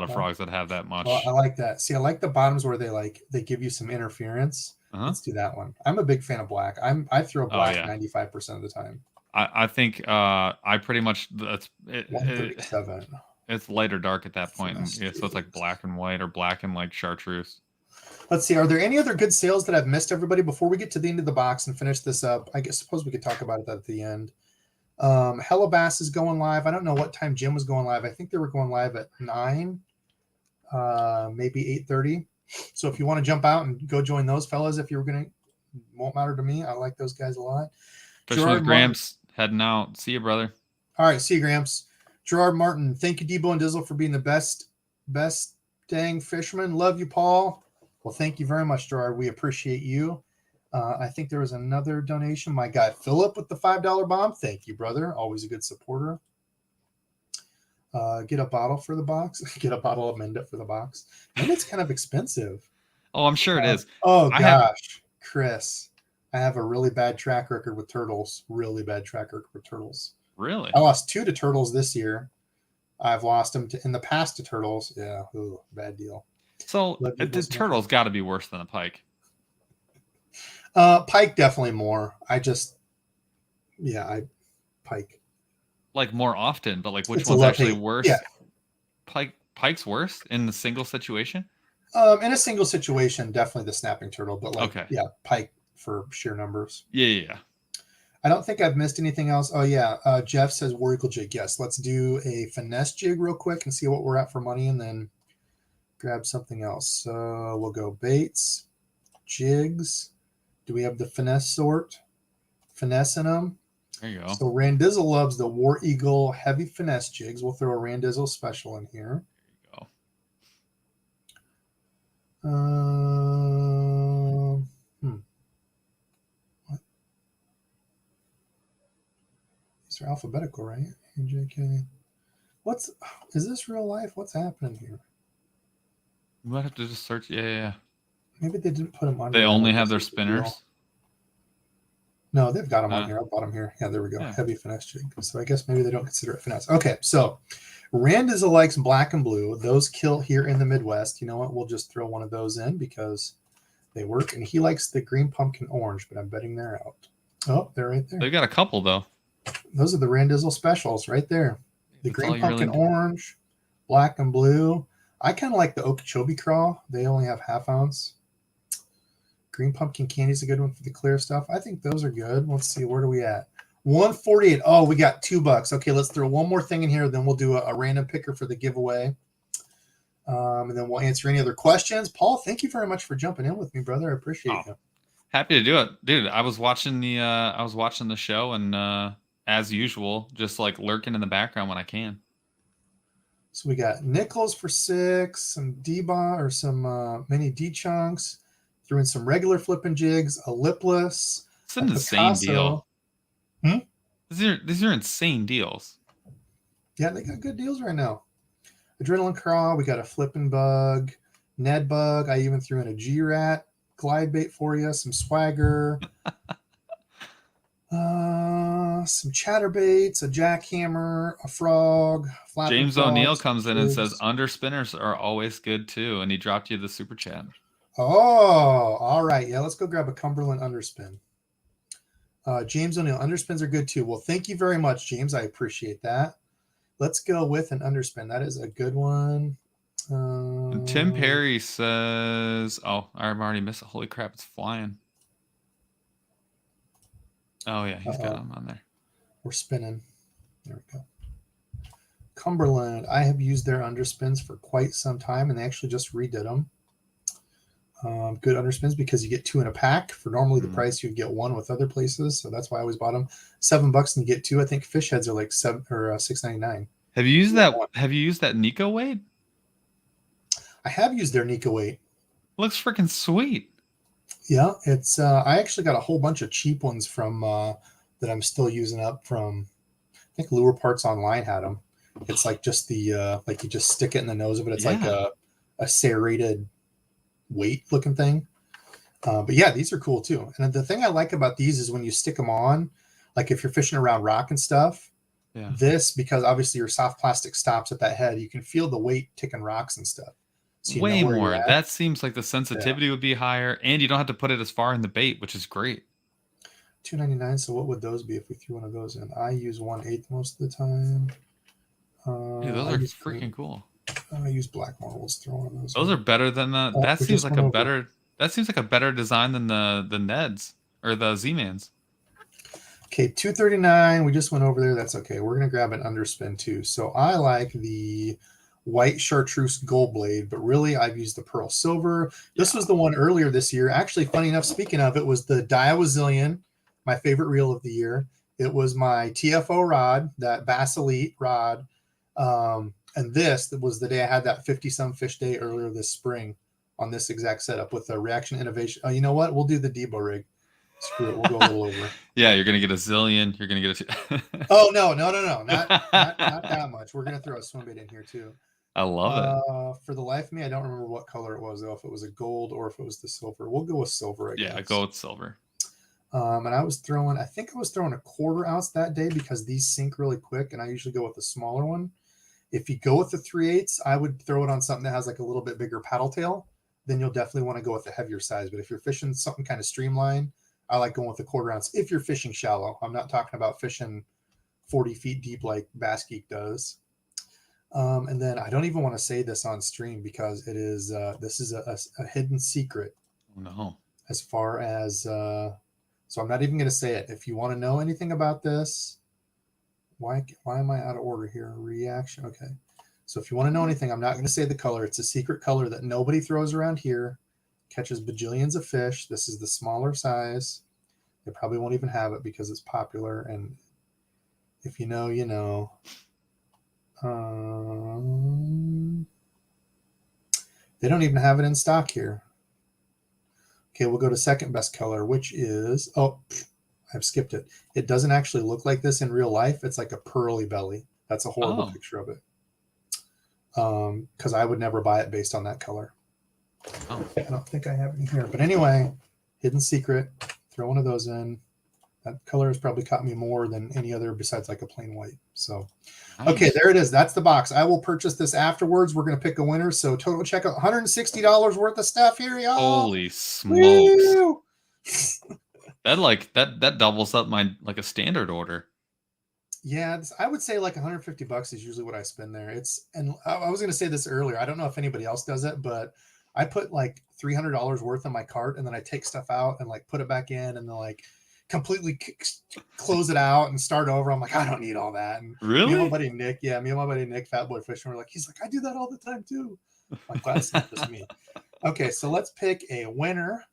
of frogs that have that much. Well, I like that. See, I like the bottoms where they give you some interference. Let's do that one. I'm a big fan of black. I throw black 95% of the time. I think I pretty much that's it. 137. It's light or dark at that point. So it's like black and white or black and like chartreuse. Let's see. Are there any other good sales that I've missed, everybody, before we get to the end of the box and finish this up? Suppose we could talk about it at the end. Hello Bass is going live. I don't know what time Jim was going live. I think they were going live at 9, maybe 8:30. So if you want to jump out and go join those fellas, if you're going to, won't matter to me. I like those guys a lot. Gerard Gramps heading out. See you, brother. All right. See you, Gramps. Gerard Martin. Thank you, Debo and Dizzle, for being the best dang fisherman. Love you, Paul. Well, thank you very much, Gerard. We appreciate you. I think there was another donation. My guy, Philip, with the $5 bomb. Thank you, brother. Always a good supporter. Get a bottle for the box. Get a bottle of Menda for the box. And it's kind of expensive. Oh, I'm sure it is. Oh I have gosh, Chris, I have a really bad track record with turtles. Really bad track record with turtles. really. I lost 2 to turtles this year. I've lost them in the past to turtles. Yeah, ooh, bad deal. So the turtle's got to be worse than a pike. Pike definitely more. Pike. Like more often, but like which It's a one's actually love-hate. worse? Yeah. Pike's worse in the single situation? In a single situation, definitely the snapping turtle, but like, Okay. yeah, pike for sheer numbers. Yeah. I don't think I've missed anything else. Oh yeah, Jeff says War Eagle jig. Yes, let's do a finesse jig real quick and see what we're at for money, and then grab something else. So we'll go baits, jigs. Do we have the finesse sort? Finesse in them. There you go. So Randizzle loves the War Eagle heavy finesse jigs. We'll throw a Randizzle special in here. There you go. What? These are alphabetical, right? AJK. Is this real life? What's happening here? You might have to just search. Yeah. Maybe they didn't put them on. They only have their spinners. No, they've got them on here. I bought them here. Yeah, there we go. Yeah. Heavy finesse jig. So I guess maybe they don't consider it finesse. Okay, so Randizzle likes black and blue. Those kill here in the Midwest. You know what? We'll just throw one of those in because they work. And he likes the green pumpkin orange, but I'm betting they're out. Oh, they're right there. They've got a couple, though. Those are the Randizzle specials right there. The green pumpkin orange, black and blue. I kind of like the Okeechobee craw. They only have ½ ounce. Green pumpkin candy is a good one for the clear stuff. I think those are good. Let's see. Where are we at? 148. Oh, we got $2. Okay, let's throw one more thing in here. Then we'll do a random picker for the giveaway. And then we'll answer any other questions. Paul, thank you very much for jumping in with me, brother. I appreciate it. Happy to do it. Dude, I was watching the show and as usual, just like lurking in the background when I can. So we got Nichols for 6, some D-Bar or some mini D-Chunks. Threw in some regular flipping jigs, a lipless. It's an insane deal. These are insane deals. Yeah, they got good deals right now. Adrenaline craw. We got a flipping bug, Ned bug. I even threw in a G-Rat glide bait for you. Some swagger. Some chatterbaits, a jackhammer, a frog. James O'Neill comes in and says underspinners are always good too, and he dropped you the super chat. Oh, all right. Yeah, let's go grab a Cumberland underspin. James O'Neill, underspins are good too. Well, thank you very much, James. I appreciate that. Let's go with an underspin. That is a good one. Tim Perry says, oh, I've already missed it. Holy crap, it's flying. Oh, yeah, he's got them on there. We're spinning. There we go. Cumberland, I have used their underspins for quite some time, and they actually just redid them. Good underspins because you get 2 in a pack for normally the price you'd get 1 with other places. So that's why I always bought them. $7 and you get 2. I think fish heads are like $6.99. Have you used that? Have you used that Nico weight? I have used their Nico weight. Looks freaking sweet. Yeah, it's. I actually got a whole bunch of cheap ones from that I'm still using up from. I think Lure Parts Online had them. It's like just the like you just stick it in the nose of it. It's like a serrated weight looking thing. But yeah, these are cool too. And the thing I like about these is when you stick them on, like if you're fishing around rock and stuff, this, because obviously your soft plastic stops at that head, you can feel the weight ticking rocks and stuff. So way more. That seems like the sensitivity would be higher, and you don't have to put it as far in the bait, which is great. $2.99. So what would those be if we threw one of those in? I use 1/8 most of the time. Yeah, those are freaking cool. I use black marbles. Throw one of those. Those are better than the. That seems like a better. That seems like a better design than the Neds or the Z-Mans. Okay, $2.39. We just went over there. That's okay. We're gonna grab an underspin too. So I like the white chartreuse gold blade, but really I've used the pearl silver. This was the one earlier this year. Actually, funny enough, speaking of, it was the Diawazillion, my favorite reel of the year. It was my TFO rod, that Bass Elite rod. And this was the day I had that 50-some fish day earlier this spring on this exact setup with the Reaction Innovation. Oh, you know what? We'll do the Debo rig. Screw it. We'll go a little over. Yeah, you're gonna get a zillion. You're gonna get a. Oh no, not that much. We're gonna throw a Swimbait in here too. I love it. For the life of me, I don't remember what color it was though. If it was a gold or if it was the silver. We'll go with silver. I Yeah, guess. go with silver. And I think I was throwing a 1/4 ounce that day because these sink really quick, and I usually go with the smaller one. If you go with the 3/8, I would throw it on something that has like a little bit bigger paddle tail. Then you'll definitely want to go with the heavier size. But if you're fishing something kind of streamlined, I like going with the 1/4 ounce. If you're fishing shallow, I'm not talking about fishing 40 feet deep like Bass Geek does. And then I don't even want to say this on stream because it is this is a hidden secret. Oh, no. As far as so I'm not even going to say it. If you want to know anything about this, why am I out of order here? Reaction. Okay. So if you want to know anything, I'm not going to say the color. It's a secret color that nobody throws around here. Catches bajillions of fish. This is the smaller size. They probably won't even have it because it's popular. And if you know, you know. They don't even have it in stock here. Okay, we'll go to second best color, which is, oh, I've skipped it. It doesn't actually look like this in real life. It's like a pearly belly. That's a horrible picture of it. Because I would never buy it based on that color. Oh. I don't think I have it in here. But anyway, hidden secret. Throw one of those in. That color has probably caught me more than any other besides like a plain white. So, nice. Okay, there it is. That's the box. I will purchase this afterwards. We're going to pick a winner. So total checkout, $160 worth of stuff here, y'all. Holy smokes. that doubles up my like a standard order. Yeah, I would say like $150 is usually what I spend there. And I was going to say this earlier. I don't know if anybody else does it, but I put like $300 worth in my cart and then I take stuff out and like put it back in and then like completely close it out and start over. I'm like, I don't need all that. And really? Me and my buddy Nick, Fat Boy Fishing, we're like, he's like, I do that all the time too. I'm like, glad it's not just me. Okay, so let's pick a winner.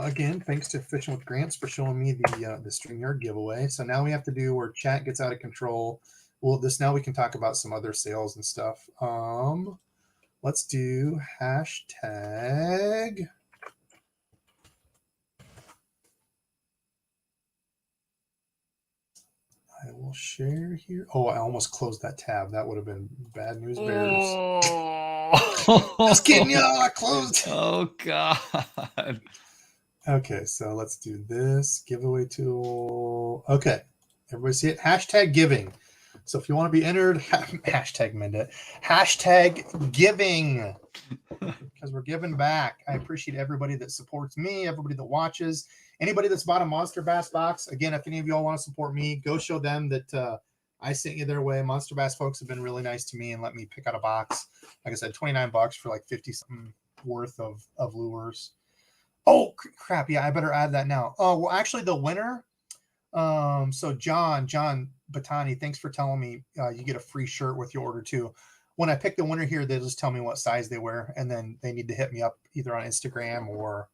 Again, thanks to Fishing with Grants for showing me the StreamYard giveaway. So now we have to do where chat gets out of control. Well, now we can talk about some other sales and stuff. Let's do hashtag. I will share here. Oh, I almost closed that tab. That would have been bad news bears. Oh. Just kidding, y'all. I closed. Oh, God. Okay, so let's do this giveaway tool. Okay, everybody see it? Hashtag giving. So if you want to be entered, hashtag Mendit. Hashtag giving. Because we're giving back. I appreciate everybody that supports me, everybody that watches, anybody that's bought a Monster Bass box. Again, if any of y'all want to support me, go show them that I sent you their way. Monster Bass folks have been really nice to me and let me pick out a box. Like I said, $29 for like 50 something worth of lures. Oh crap! Yeah, I better add that now. Oh well, actually, the winner. So John Batani, thanks for telling me you get a free shirt with your order too. When I pick the winner here, they just tell me what size they wear, and then they need to hit me up either on Instagram or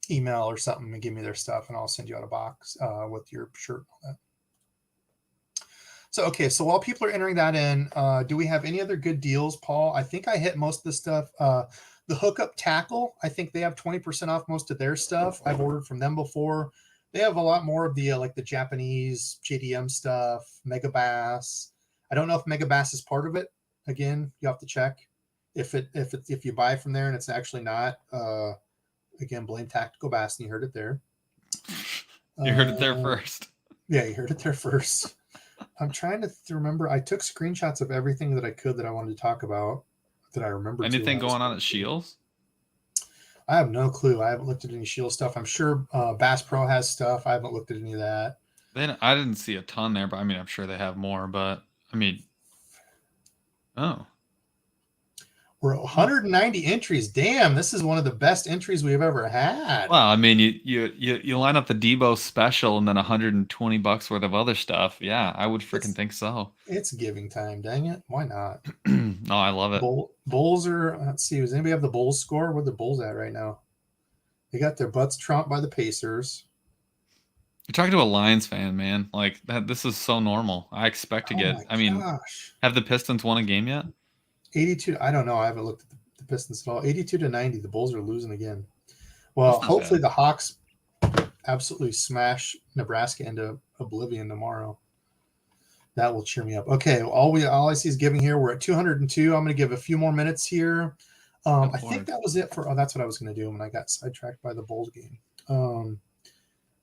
email or something and give me their stuff, and I'll send you out a box with your shirt and all that. So okay, so while people are entering that in, do we have any other good deals, Paul? I think I hit most of the stuff. The Hookup Tackle, I think they have 20% off most of their stuff. I've ordered from them before. They have a lot more of the like the Japanese JDM stuff, Mega Bass. I don't know if Mega Bass is part of it. Again, you have to check if you buy from there and it's actually not. Again, blame Tactical Bass, and you heard it there. You heard it there first. Yeah, you heard it there first. I'm trying to remember. I took screenshots of everything that I could that I wanted to talk about. That I remember. Anything going on at Shields? I have no clue. I haven't looked at any Shield stuff. I'm sure Bass Pro has stuff. I haven't looked at any of that. Then I didn't see a ton there, but I mean, I'm sure they have more. But I mean, we're 190 entries. Damn, this is one of the best entries we've ever had. Well, I mean, you line up the DEBO'S special and then $120 worth of other stuff. Yeah, I would freaking think so. It's giving time. Dang it, why not? No, I love it. Bulls are. Let's see. Does anybody have the Bulls score? Where the Bulls at right now? They got their butts trumped by the Pacers. You're talking to a Lions fan, man. Like that. This is so normal. I expect to get. I mean, have the Pistons won a game yet? 82. I don't know. I haven't looked at the Pistons at all. 82-90. The Bulls are losing again. Well, That's not hopefully bad. the Hawks absolutely smash Nebraska into oblivion tomorrow. That will cheer me up. Okay, all I see is giving here. We're at 202. I'm going to give a few more minutes here. I think that was it for. Oh, that's what I was going to do when I got sidetracked by the Bulls game.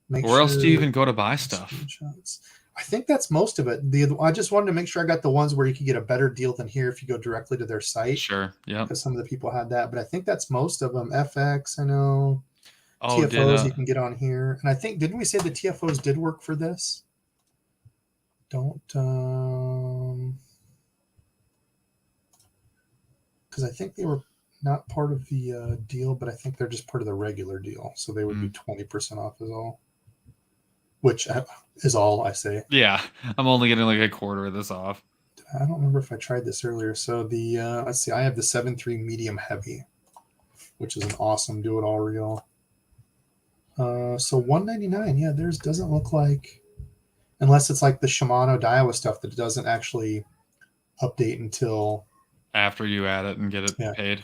Where else do you even go to buy stuff? Screenshots. I think that's most of it. I just wanted to make sure I got the ones where you could get a better deal than here if you go directly to their site. Sure. Yeah. Because some of the people had that, but I think that's most of them. FX, I know. Oh, TFOs you can get on here, and I think didn't we say the TFOs did work for this? Don't because I think they were not part of the deal, but I think they're just part of the regular deal, so they would be 20% off is all. Which is all I say. Yeah, I'm only getting like a quarter of this off. I don't remember if I tried this earlier. So the let's see, I have the 7.3 medium heavy, which is an awesome do it all reel. So $199. Yeah, theirs doesn't look like, unless it's like the Shimano Daiwa stuff that doesn't actually update until after you add it and get it paid.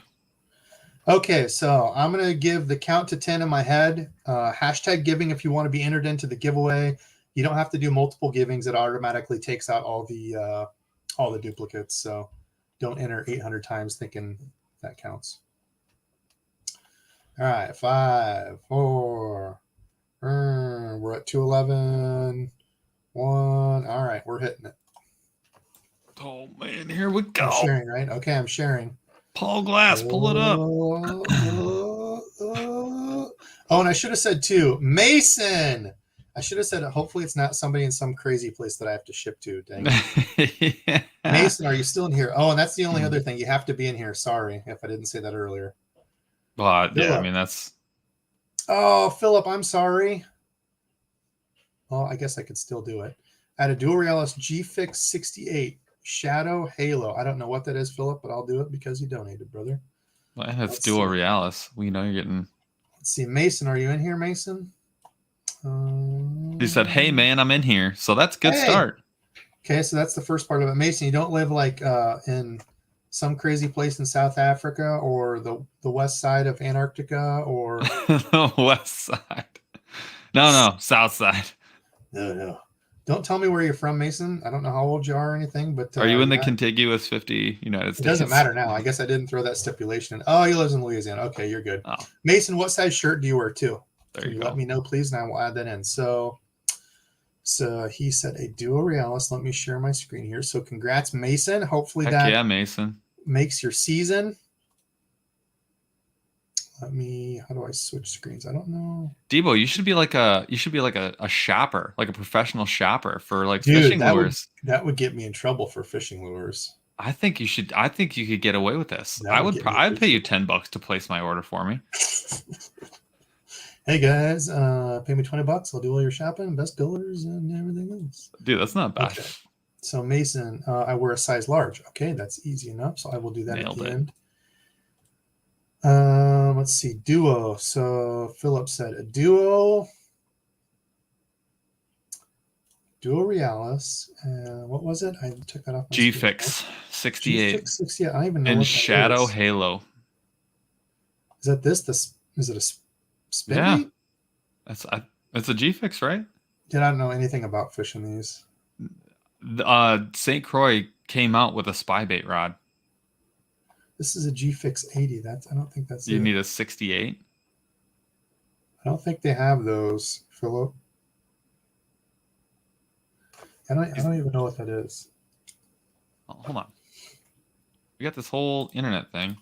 Okay, so I'm going to give the count to 10 in my head. Hashtag giving if you want to be entered into the giveaway. You don't have to do multiple givings. It automatically takes out all the duplicates. So don't enter 800 times thinking that counts. All right, 5, 4. We're at 211. 1. All right, we're hitting it. Oh, man, here we go. I'm sharing, right? Okay, I'm sharing. Paul Glass, pull it up. Oh, and I should have said too, Mason. I should have said hopefully it's not somebody in some crazy place that I have to ship to. Dang it. Yeah. Mason, are you still in here? Oh, and that's the only other thing. You have to be in here. Sorry if I didn't say that earlier. Well, yeah, I mean that's. Oh, Philip, I'm sorry. Well, I guess I could still do it. I had a Dual Realis G-Fix 68 Shadow Halo. I don't know what that is, Philip, but I'll do it because you donated, brother. Well, it's Dual Realis. We know you're getting. Let's see, Mason, are you in here, Mason? He said, "Hey, man, I'm in here." So that's a good start. Okay, so that's the first part of it. Mason, you don't live like in some crazy place in South Africa or the west side of Antarctica or the west side. No, south side. No. Don't tell me where you're from, Mason. I don't know how old you are or anything, but are you in the contiguous 50 United States? It doesn't matter now. I guess I didn't throw that stipulation in. Oh, he lives in Louisiana. Okay, you're good. Oh. Mason, what size shirt do you wear too? There Can you you go. let me know, please, and I will add that in. So he said a Duo Realis. Let me share my screen here. So congrats, Mason. Hopefully that Mason makes your season. How do I switch screens? I don't know. Debo, you should be like a shopper, like a professional shopper for like fishing lures. That would get me in trouble for fishing lures. I think you could get away with this. I'd pay you $10 to place my order for me. Hey guys, pay me $20. I'll do all your shopping, best billers, and everything else. Dude, that's not bad. Okay. So Mason, I wear a size large. Okay, that's easy enough. So I will do that at the end. Let's see, Duo. So Philip said a Duo Realis. What was it? I took that off. G-Fix 68. G-Fix 68. I don't even know. And what Shadow is. Halo. Is that this? Is it a spin? Yeah, bait? it's a G-Fix, right? Did I don't know anything about fishing these? St. Croix came out with a spy bait rod. This is a G-Fix 80. I don't think that's. You need a 68. I don't think they have those, Philip. I don't even know what that is. Oh, hold on. We got this whole internet thing.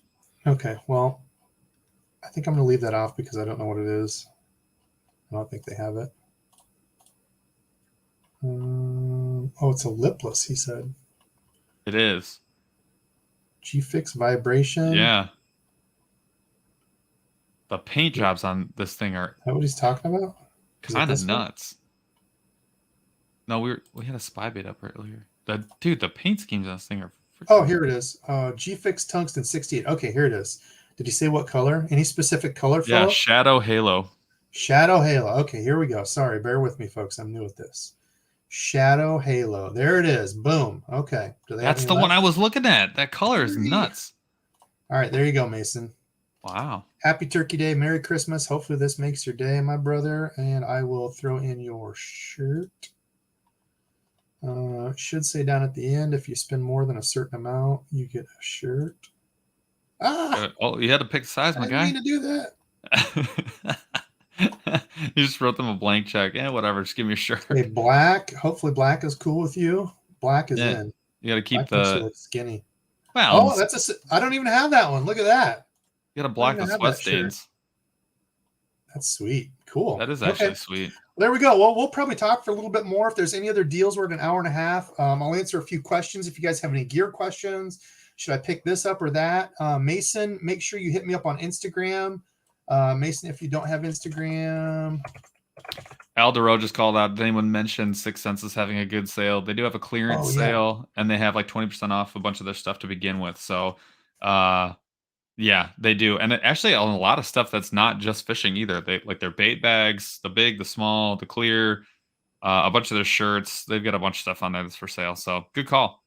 Okay, well, I think I'm going to leave that off because I don't know what it is. I don't think they have it. Oh, it's a lipless, he said. It is. G-Fix vibration. Yeah. The paint jobs on this thing are... Is that what he's talking about? Kind of nuts. No, we had a spy bait up earlier. Dude, the paint schemes on this thing are... Oh, here it is. G-Fix Tungsten 68. Okay, here it is. Did you say what color? Any specific color, Philip? Yeah, Shadow Halo. Shadow Halo. Okay, here we go. Sorry, bear with me, folks. I'm new at this. Shadow Halo. There it is. Boom. Okay. That's the one I was looking at. That color is nuts. All right, there you go, Mason. Wow. Happy Turkey Day. Merry Christmas. Hopefully this makes your day, my brother. And I will throw in your shirt. It should say down at the end, if you spend more than a certain amount, you get a shirt. Oh, you had to pick the size, I my didn't guy. mean to do that. You just wrote them a blank check. Whatever. Just give me a shirt. Hey, black. Hopefully black is cool with you. Black is in. You got to keep black makes you look skinny. Well, oh, I don't even have that one. Look at that. You got to block the sweat stains. That's sweet. Cool. That is actually sweet. There we go. Well, we'll probably talk for a little bit more. If there's any other deals, we're at an hour and a half. I'll answer a few questions. If you guys have any gear questions, should I pick this up or that? Mason, make sure you hit me up on Instagram. Mason, if you don't have Instagram. Aldero just called out. Did anyone mention Sixth Sense is having a good sale? They do have a clearance sale, and they have like 20% off a bunch of their stuff to begin with. So, yeah, they do. And actually on a lot of stuff that's not just fishing either. They like their bait bags, the big, the small, the clear, a bunch of their shirts. They've got a bunch of stuff on there that's for sale. So good call.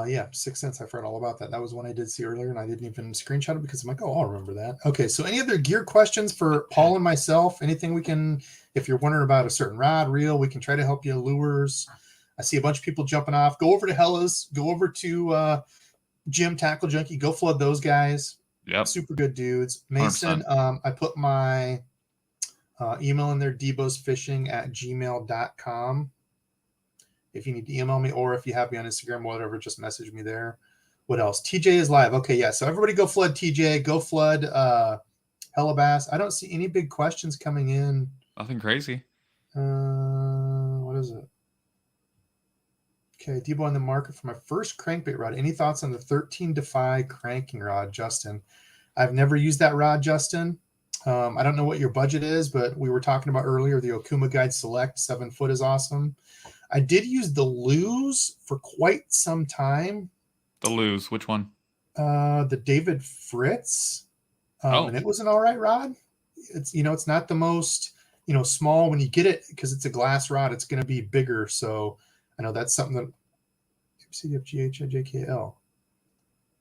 Yeah, Sixth Sense. I've heard all about that. That was one I did see earlier, and I didn't even screenshot it because I'm like, oh, I'll remember that. Okay, so any other gear questions for Paul and myself? Anything we can, if you're wondering about a certain rod, reel, we can try to help you. Lures. I see a bunch of people jumping off. Go over to Hellas. Go over to Jim Tackle Junkie. Go flood those guys. Yep. Super good dudes. Mason, I put my email in there, DEBO'Sfishing@gmail.com. If you need to email me, or if you have me on Instagram, whatever, just message me there. What else? TJ is live. Okay, yeah. So everybody go flood TJ. Go flood Hellabass. I don't see any big questions coming in. Nothing crazy. What is it? Okay, Debo on the market for my first crankbait rod. Any thoughts on the 13 Defy cranking rod, Justin? I've never used that rod, Justin. I don't know what your budget is, but we were talking about earlier, the Okuma Guide Select 7 foot is awesome. I did use the Lose for quite some time. The Lose, which one? The David Fritz. And it was an all right rod. It's, it's not the most, small when you get it, because it's a glass rod, it's going to be bigger. So I know that's something that CDFGHJKL.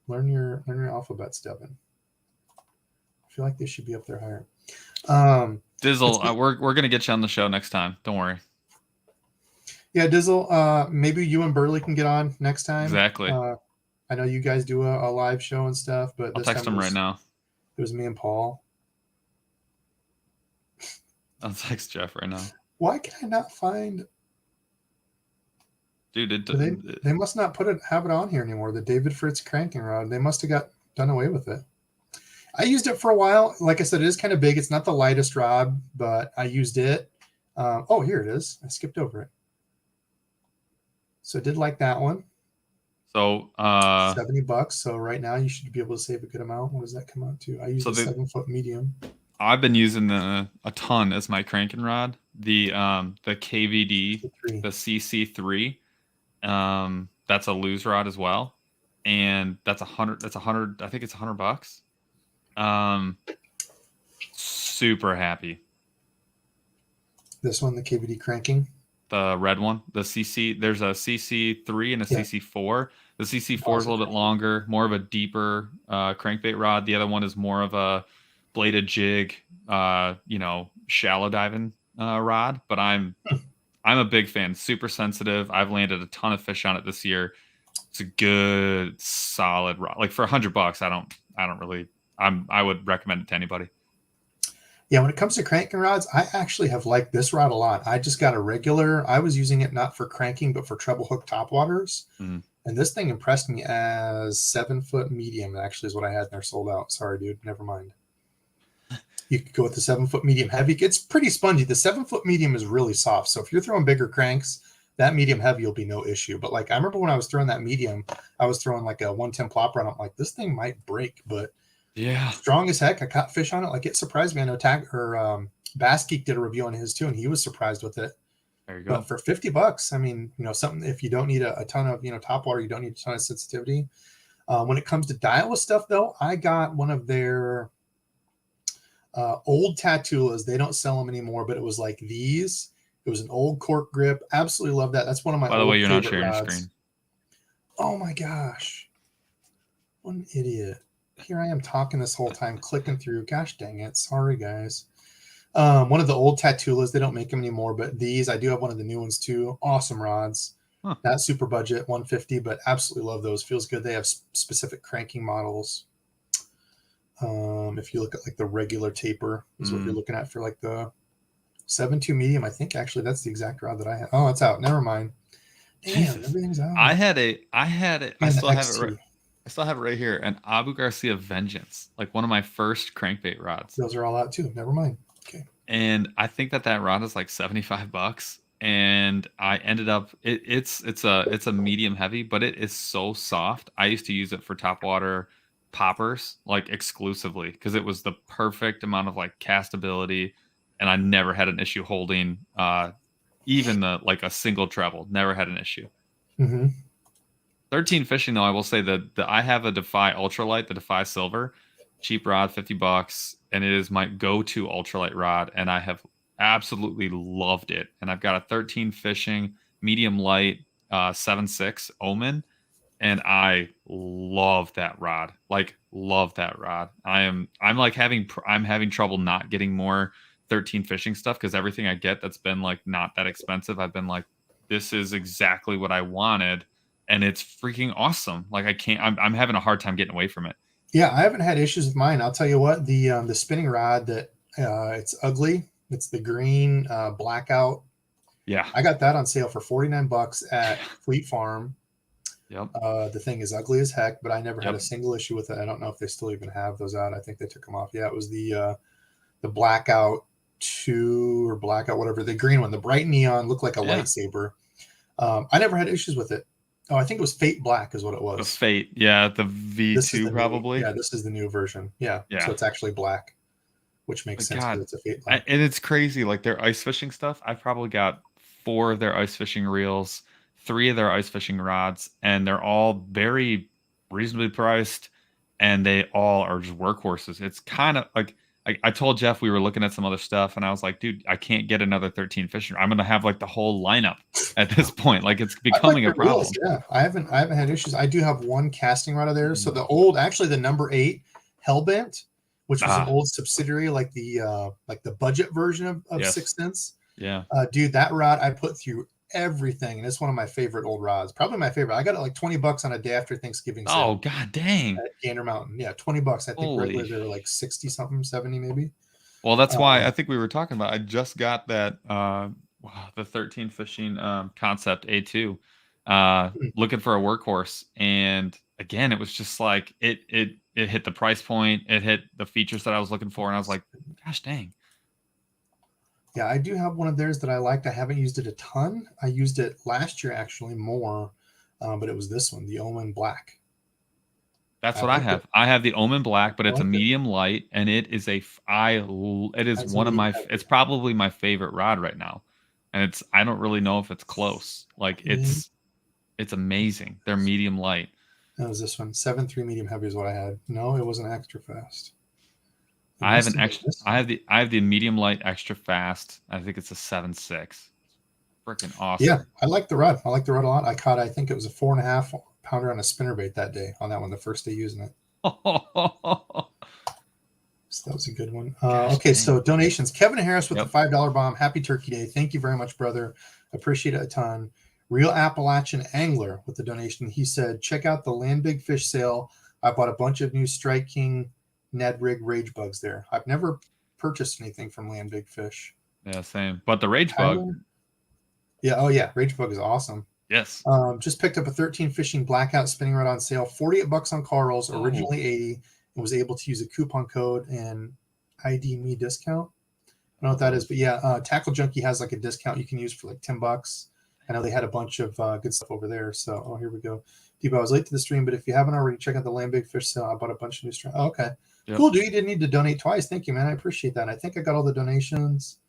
Learn your alphabets, Devin. I feel like they should be up there higher. Dizzle, we're gonna get you on the show next time. Don't worry. Yeah, Dizzle. Maybe you and Burley can get on next time. Exactly. I know you guys do a live show and stuff, but I'll text him right now. It was me and Paul. I'll text Jeff right now. Why can I not find? Dude, they must not have it on here anymore. The David Fritz cranking rod. They must have done away with it. I used it for a while. Like I said, it is kind of big. It's not the lightest rod, but I used it. Oh, here it is. I skipped over it. So I did like that one. So $70. So right now you should be able to save a good amount. What does that come out to? I use a 7 foot medium. I've been using a ton as my cranking rod. The KVD, the CC3. That's a Lose rod as well, and that's 100. That's 100. I think it's $100. Super happy. This one, the KVD cranking. The red one, the CC. There's a CC3 and a CC4. The CC4 is a little bit longer, more of a deeper crankbait rod. The other one is more of a bladed jig, shallow diving rod. But I'm a big fan. Super sensitive. I've landed a ton of fish on it this year. It's a good, solid rod. Like for $100, I would recommend it to anybody. Yeah, when it comes to cranking rods, I actually have liked this rod a lot. I just got a regular. I was using it not for cranking, but for treble hook topwaters. Mm. And this thing impressed me as 7 foot medium. Actually, is what I had in there sold out. Sorry, dude. Never mind. You could go with the 7 foot medium heavy. It's pretty spongy. The 7 foot medium is really soft. So if you're throwing bigger cranks, that medium heavy will be no issue. But like I remember when I was throwing that medium, I was throwing like a 110 plop rod. I'm like, this thing might break, but yeah, strong as heck. I caught fish on it. Like it surprised me. I know Bass Geek did a review on his too, and he was surprised with it. There you go. But for $50, I mean, something, if you don't need a ton of, top water, you don't need a ton of sensitivity. When it comes to Daiwa stuff though, I got one of their old Tatulas. They don't sell them anymore, but it was like these. It was an old cork grip. Absolutely love that. That's one of my. By the way, you're not sharing rods. your screen. Oh my gosh. What an idiot. Here I am talking this whole time, clicking through. Gosh dang it. Sorry, guys. One of the old Tatulas, they don't make them anymore, but these, I do have one of the new ones too. Awesome rods. Huh. Not super budget, 150, but absolutely love those. Feels good. They have specific cranking models. If you look at like the regular taper is what you're looking at for like the 7.2 medium. I think actually that's the exact rod that I have. Oh, it's out. Never mind. Damn, Jesus. everything's out. I still have it. XT. I still have it right here. An Abu Garcia Vengeance, like one of my first crankbait rods. Those are all out too. Never mind. Okay. And I think that rod is like $75. And I ended up it's a medium heavy, but it is so soft. I used to use it for topwater poppers like exclusively because it was the perfect amount of like castability, and I never had an issue holding even like a single treble. Never had an issue. 13 fishing though, I will say that I have a Defy Ultralight, the Defy Silver, cheap rod, $50, and it is my go-to ultralight rod, and I have absolutely loved it. And I've got a 13 fishing medium light 7.6 Omen, and I love that rod. Like love that rod. I'm having trouble not getting more 13 fishing stuff because everything I get that's been like not that expensive, I've been like, this is exactly what I wanted, and it's freaking awesome. Like I'm having a hard time getting away from it. Yeah, I haven't had issues with mine. I'll tell you what, the spinning rod that it's ugly. It's the green blackout. Yeah, I got that on sale for $49 at Fleet Farm. Yep. The thing is ugly as heck, but I never had a single issue with it. I don't know if they still even have those out. I think they took them off. Yeah, it was the blackout 2 or blackout whatever. The green one, the bright neon, looked like a lightsaber. I never had issues with it. Oh, I think it was Fate Black is what it was. It was Fate. Yeah, the V2 probably. Yeah, this is the new version. Yeah. So it's actually black, which makes sense because it's a Fate Black. And it's crazy. Like their ice fishing stuff, I've probably got 4 of their ice fishing reels, 3 of their ice fishing rods, and they're all very reasonably priced, and they all are just workhorses. It's kind of like I told Jeff we were looking at some other stuff, and I was like, dude, I can't get another 13 fishing. I'm gonna have like the whole lineup at this point. Like it's becoming a problem. Reels, yeah, I haven't had issues. I do have one casting rod of theirs. So the number 8 Hellbent, which was an old subsidiary, like the budget version of Sixth Sense. Yeah, dude, that rod I put through everything, and it's one of my favorite old rods. Probably my favorite. I got it like $20 on a day after Thanksgiving. Oh god dang! At Gander Mountain, yeah, $20. I think regularly they were like 60 something, 70 maybe. Well, that's why I think we were talking about. I just got that the 13 fishing concept A2, looking for a workhorse, and again, it was just like it hit the price point, it hit the features that I was looking for, and I was like, gosh dang. Yeah, I do have one of theirs that I liked. I haven't used it a ton. I used it last year actually more, but it was this one, the Omen Black. That's what I have. I have the Omen Black, but it's a medium light, and it is one of my. It's probably my favorite rod right now, and I don't really know if it's close. Like it's amazing. They're medium light. That was this one. 7.3 medium heavy is what I had. No, it wasn't extra fast. I have an extra. I have the medium light extra fast. I think it's a 7.6. Freaking awesome. Yeah, I like the rod. I like the rod a lot. I think it was a 4.5 pounder on a spinnerbait that day on that one, the first day using it. So that was a good one. Okay, so donations. Kevin Harris with the $5 bomb. Happy Turkey Day. Thank you very much, brother. Appreciate it a ton. Real Appalachian Angler with the donation. He said, check out the Land Big Fish sale. I bought a bunch of new Strike King Ned Rig Rage Bugs there. I've never purchased anything from Land Big Fish. Yeah, same. But the Rage Bug. Yeah, oh yeah, Rage Bug is awesome. Yes. Just picked up a 13 fishing blackout spinning rod on sale, $48 on car rolls, originally $80, and was able to use a coupon code and ID me discount. I don't know what that is, but yeah, Tackle Junkie has like a discount you can use for like $10. I know they had a bunch of good stuff over there. So, here we go. Debo, I was late to the stream, but if you haven't already, check out the Land Big Fish sale. I bought a bunch of new stream. Oh, okay. Yep. Cool, dude. You didn't need to donate twice. Thank you, man. I appreciate that. I think I got all the donations.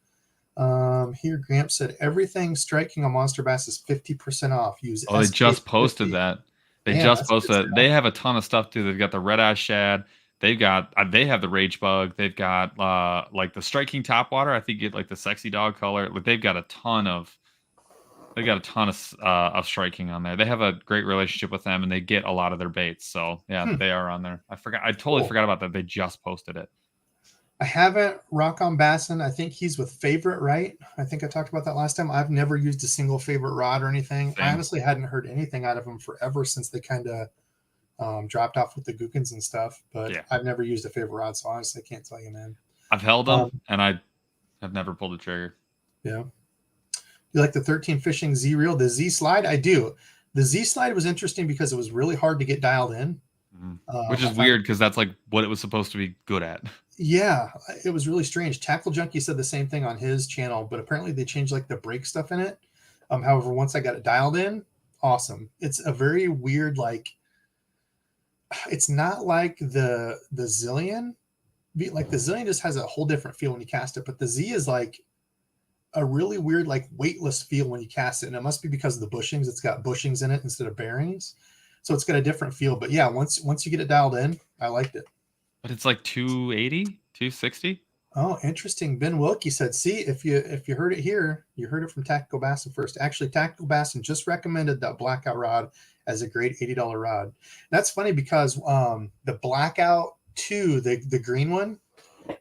Here, Gramp said everything Strike King on Monster Bass is 50% off. Use they just posted that. They just posted that. They have a ton of stuff too. They've got the Red Eye Shad. They have the Rage Bug. They've got like the Strike King Topwater. I think you get like the Sexy Dog color. They've got a ton of They got a ton of striking on there. They have a great relationship with them, and they get a lot of their baits. So yeah, they are on there. I totally forgot about that. They just posted it. I haven't Rock on Bassin. I think he's with Favorite, right? I think I talked about that last time. I've never used a single Favorite rod or anything. Same. I honestly hadn't heard anything out of them forever since they kind of dropped off with the Gookins and stuff. But Yeah. I've never used a Favorite rod, so honestly, I can't tell you, man. I've held them, and I have never pulled the trigger. Yeah. You like the 13 Fishing Z Reel? The Z Slide? I do. The Z Slide was interesting because it was really hard to get dialed in. Which is weird because that's like what it was supposed to be good at. Yeah, it was really strange. Tackle Junkie said the same thing on his channel, but apparently they changed like the brake stuff in it. However, once I got it dialed in, awesome. It's a very weird, like, it's not like the Zillion. Like the Zillion just has a whole different feel when you cast it, but the Z is like a really weird, like weightless feel when you cast it. And it must be because of the bushings. It's got bushings in it instead of bearings. So it's got a different feel. But yeah, once you get it dialed in, I liked it. But it's like 280, 260. Oh, interesting. Ben Wilkie said, see, if you heard it here, you heard it from Tactical Bassin first. Actually, Tactical Bassin just recommended that Blackout rod as a great $80 rod. And that's funny because the Blackout 2, the green one,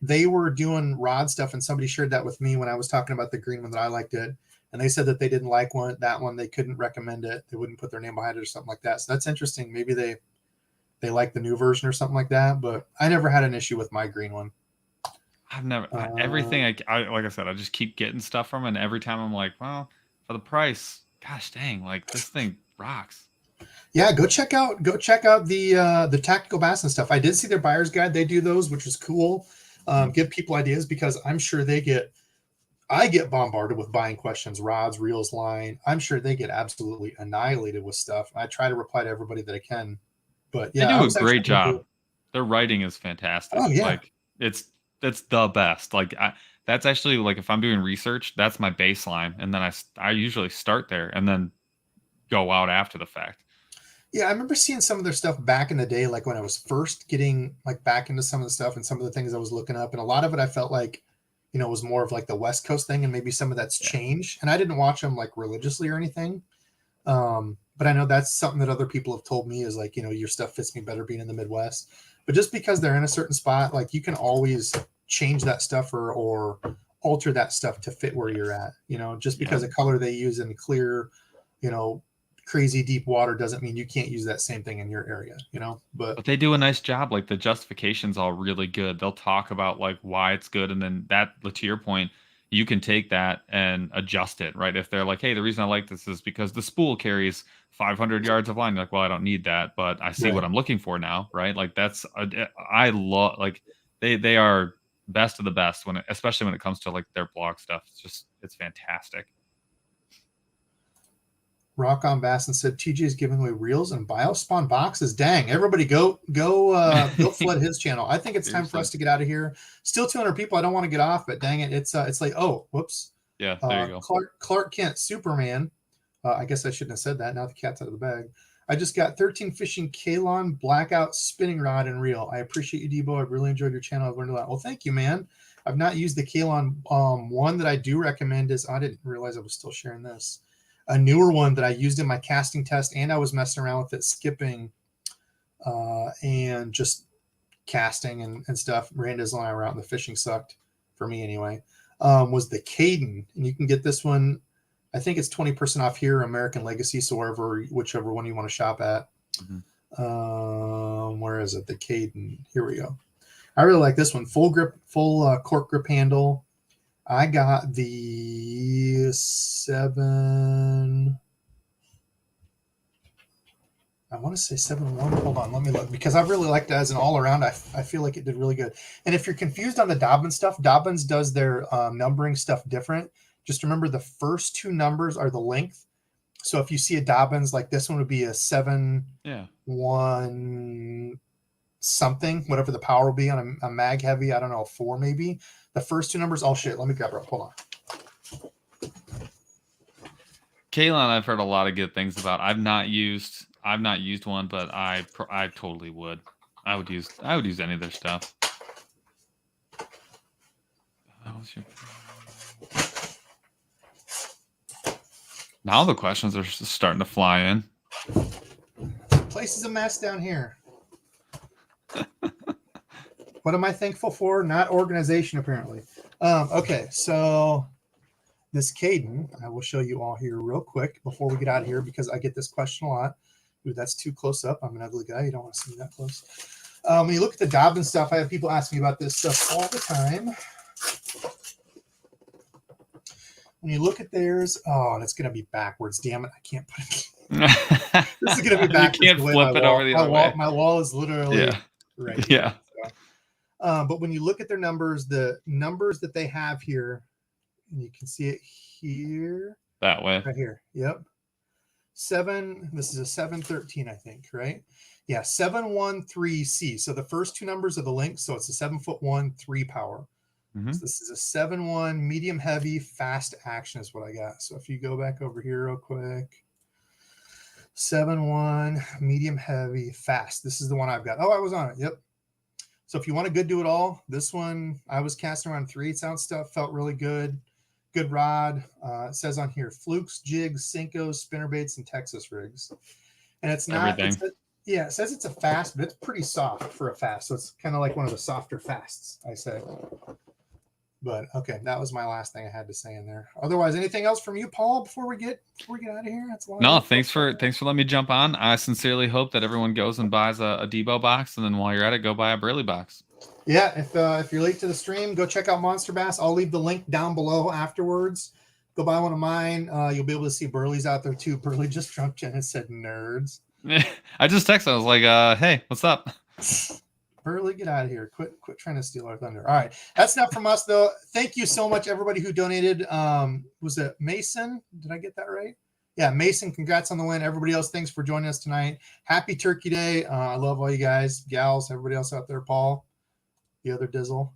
they were doing rod stuff, and somebody shared that with me when I was talking about the green one that I liked it. And they said that they didn't like that one. They couldn't recommend it. They wouldn't put their name behind it or something like that. So that's interesting. Maybe they like the new version or something like that, but I never had an issue with my green one. I've never everything I like I said, I just keep getting stuff from, and every time I'm like, well, for the price, gosh dang, like this thing rocks. Yeah, go check out the Tactical Bassin stuff. I did see their buyer's guide. They do those, which is cool. Give people ideas because I'm sure I get bombarded with buying questions, rods, reels, line. I'm sure they get absolutely annihilated with stuff. I try to reply to everybody that I can. But yeah, they do a great job. Their writing is fantastic. Oh, yeah. Like it's the best. Like that's actually like if I'm doing research, that's my baseline, and then I usually start there and then go out after the fact. Yeah, I remember seeing some of their stuff back in the day, like when I was first getting like back into some of the stuff and some of the things I was looking up, and a lot of it I felt like, you know, was more of like the West Coast thing, and maybe some of that's changed. And I didn't watch them like religiously or anything. But I know that's something that other people have told me is like, you know, your stuff fits me better being in the Midwest. But just because they're in a certain spot, like you can always change that stuff or alter that stuff to fit where you're at. You know, just because a color they use in clear, you know, crazy deep water doesn't mean you can't use that same thing in your area, you know. But they do a nice job. Like the justification's all really good. They'll talk about like why it's good, and then that, to your point, you can take that and adjust it, right? If they're like, hey, the reason I like this is because the spool carries 500 yards of line. You're like, well, I don't need that, but I see what I'm looking for now, right? Like that's, I love, like they are best of the best especially when it comes to like their blog stuff. It's fantastic. Rock on Bassin said TJ is giving away reels and biospawn boxes. Dang, everybody go flood his channel. I think it's time for us to get out of here. Still 200 people. I don't want to get off, but dang it, it's like, oh, whoops. Yeah, there you go. Clark Kent Superman. I guess I shouldn't have said that. Now the cat's out of the bag. I just got 13 Fishing Kalon Blackout spinning rod and reel. I appreciate you, Debo. I've really enjoyed your channel. I've learned a lot. Well, thank you, man. I've not used the Kalon. One that I do recommend is, I didn't realize I was still sharing this. A newer one that I used in my casting test, and I was messing around with it, skipping and just casting and stuff. Randa's line around, the fishing sucked for me anyway. Was the Caden, and you can get this one. I think it's 20% off here, American Legacy, so whichever one you want to shop at. Where is it? The Caden. Here we go. I really like this one. Full cork grip handle. I got the 7. I want to say 7-1. Hold on, let me look, because I really liked it as an all around. I feel like it did really good. And if you're confused on the Dobbins stuff, Dobbins does their numbering stuff different. Just remember the first 2 numbers are the length. So if you see a Dobbins, like this one would be a 7-1 something, whatever the power will be on a mag heavy. I don't know, 4 maybe. The first 2 numbers, shit. Let me grab her up. Hold on. Kalon, I've heard a lot of good things about. I've not used one, but I totally would. I would use any of their stuff. Now the questions are starting to fly in. Place is a mess down here. What am I thankful for? Not organization, apparently. Okay, so this Caden, I will show you all here real quick before we get out of here because I get this question a lot. Ooh, that's too close up. I'm an ugly guy. You don't want to see me that close. When you look at the Dobbin stuff, I have people ask me about this stuff all the time. When you look at theirs, oh, that's going to be backwards. Damn it, I can't put it. This is going to be backwards. You can't flip it over the other way. My wall is literally right here. Yeah. So, but when you look at their numbers, the numbers that they have here, and you can see it here. That way. Right here. Yep. 7. This is a 713, I think, right? Yeah, 713C. So the first two numbers are the link. So it's a 7'1", 3 power. Mm-hmm. So this is a 7'1", medium heavy, fast action is what I got. So if you go back over here real quick, 7'1", medium heavy, fast. This is the one I've got. Oh, I was on it. Yep. So if you want a good do it all, this one I was casting around 3/8 ounce stuff, felt really good. Good rod. It says on here flukes, jigs, Senkos, spinnerbaits, and Texas rigs. And it's not. It says it's a fast, but it's pretty soft for a fast. So it's kind of like one of the softer fasts, I say. But okay, that was my last thing I had to say in there. Otherwise, anything else from you, Paul, before we get out of here? That's a lot. No, thanks for letting me jump on. I sincerely hope that everyone goes and buys a DEBO box, and then while you're at it, go buy a Burley box. Yeah, if you're late to the stream, go check out Monster Bass. I'll leave the link down below afterwards. Go buy one of mine. You'll be able to see Burley's out there too. Burley just jumped in and said nerds. I just texted. I was like, hey, what's up? Burley, get out of here. Quit trying to steal our thunder. All right. That's not from us, though. Thank you so much, everybody who donated. Was it Mason? Did I get that right? Yeah, Mason, congrats on the win. Everybody else, thanks for joining us tonight. Happy Turkey Day. I love all you guys, gals, everybody else out there. Paul, the other Dizzle.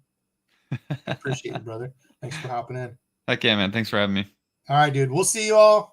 Appreciate you, brother. Thanks for hopping in. Heck yeah, man. Thanks for having me. All right, dude. We'll see you all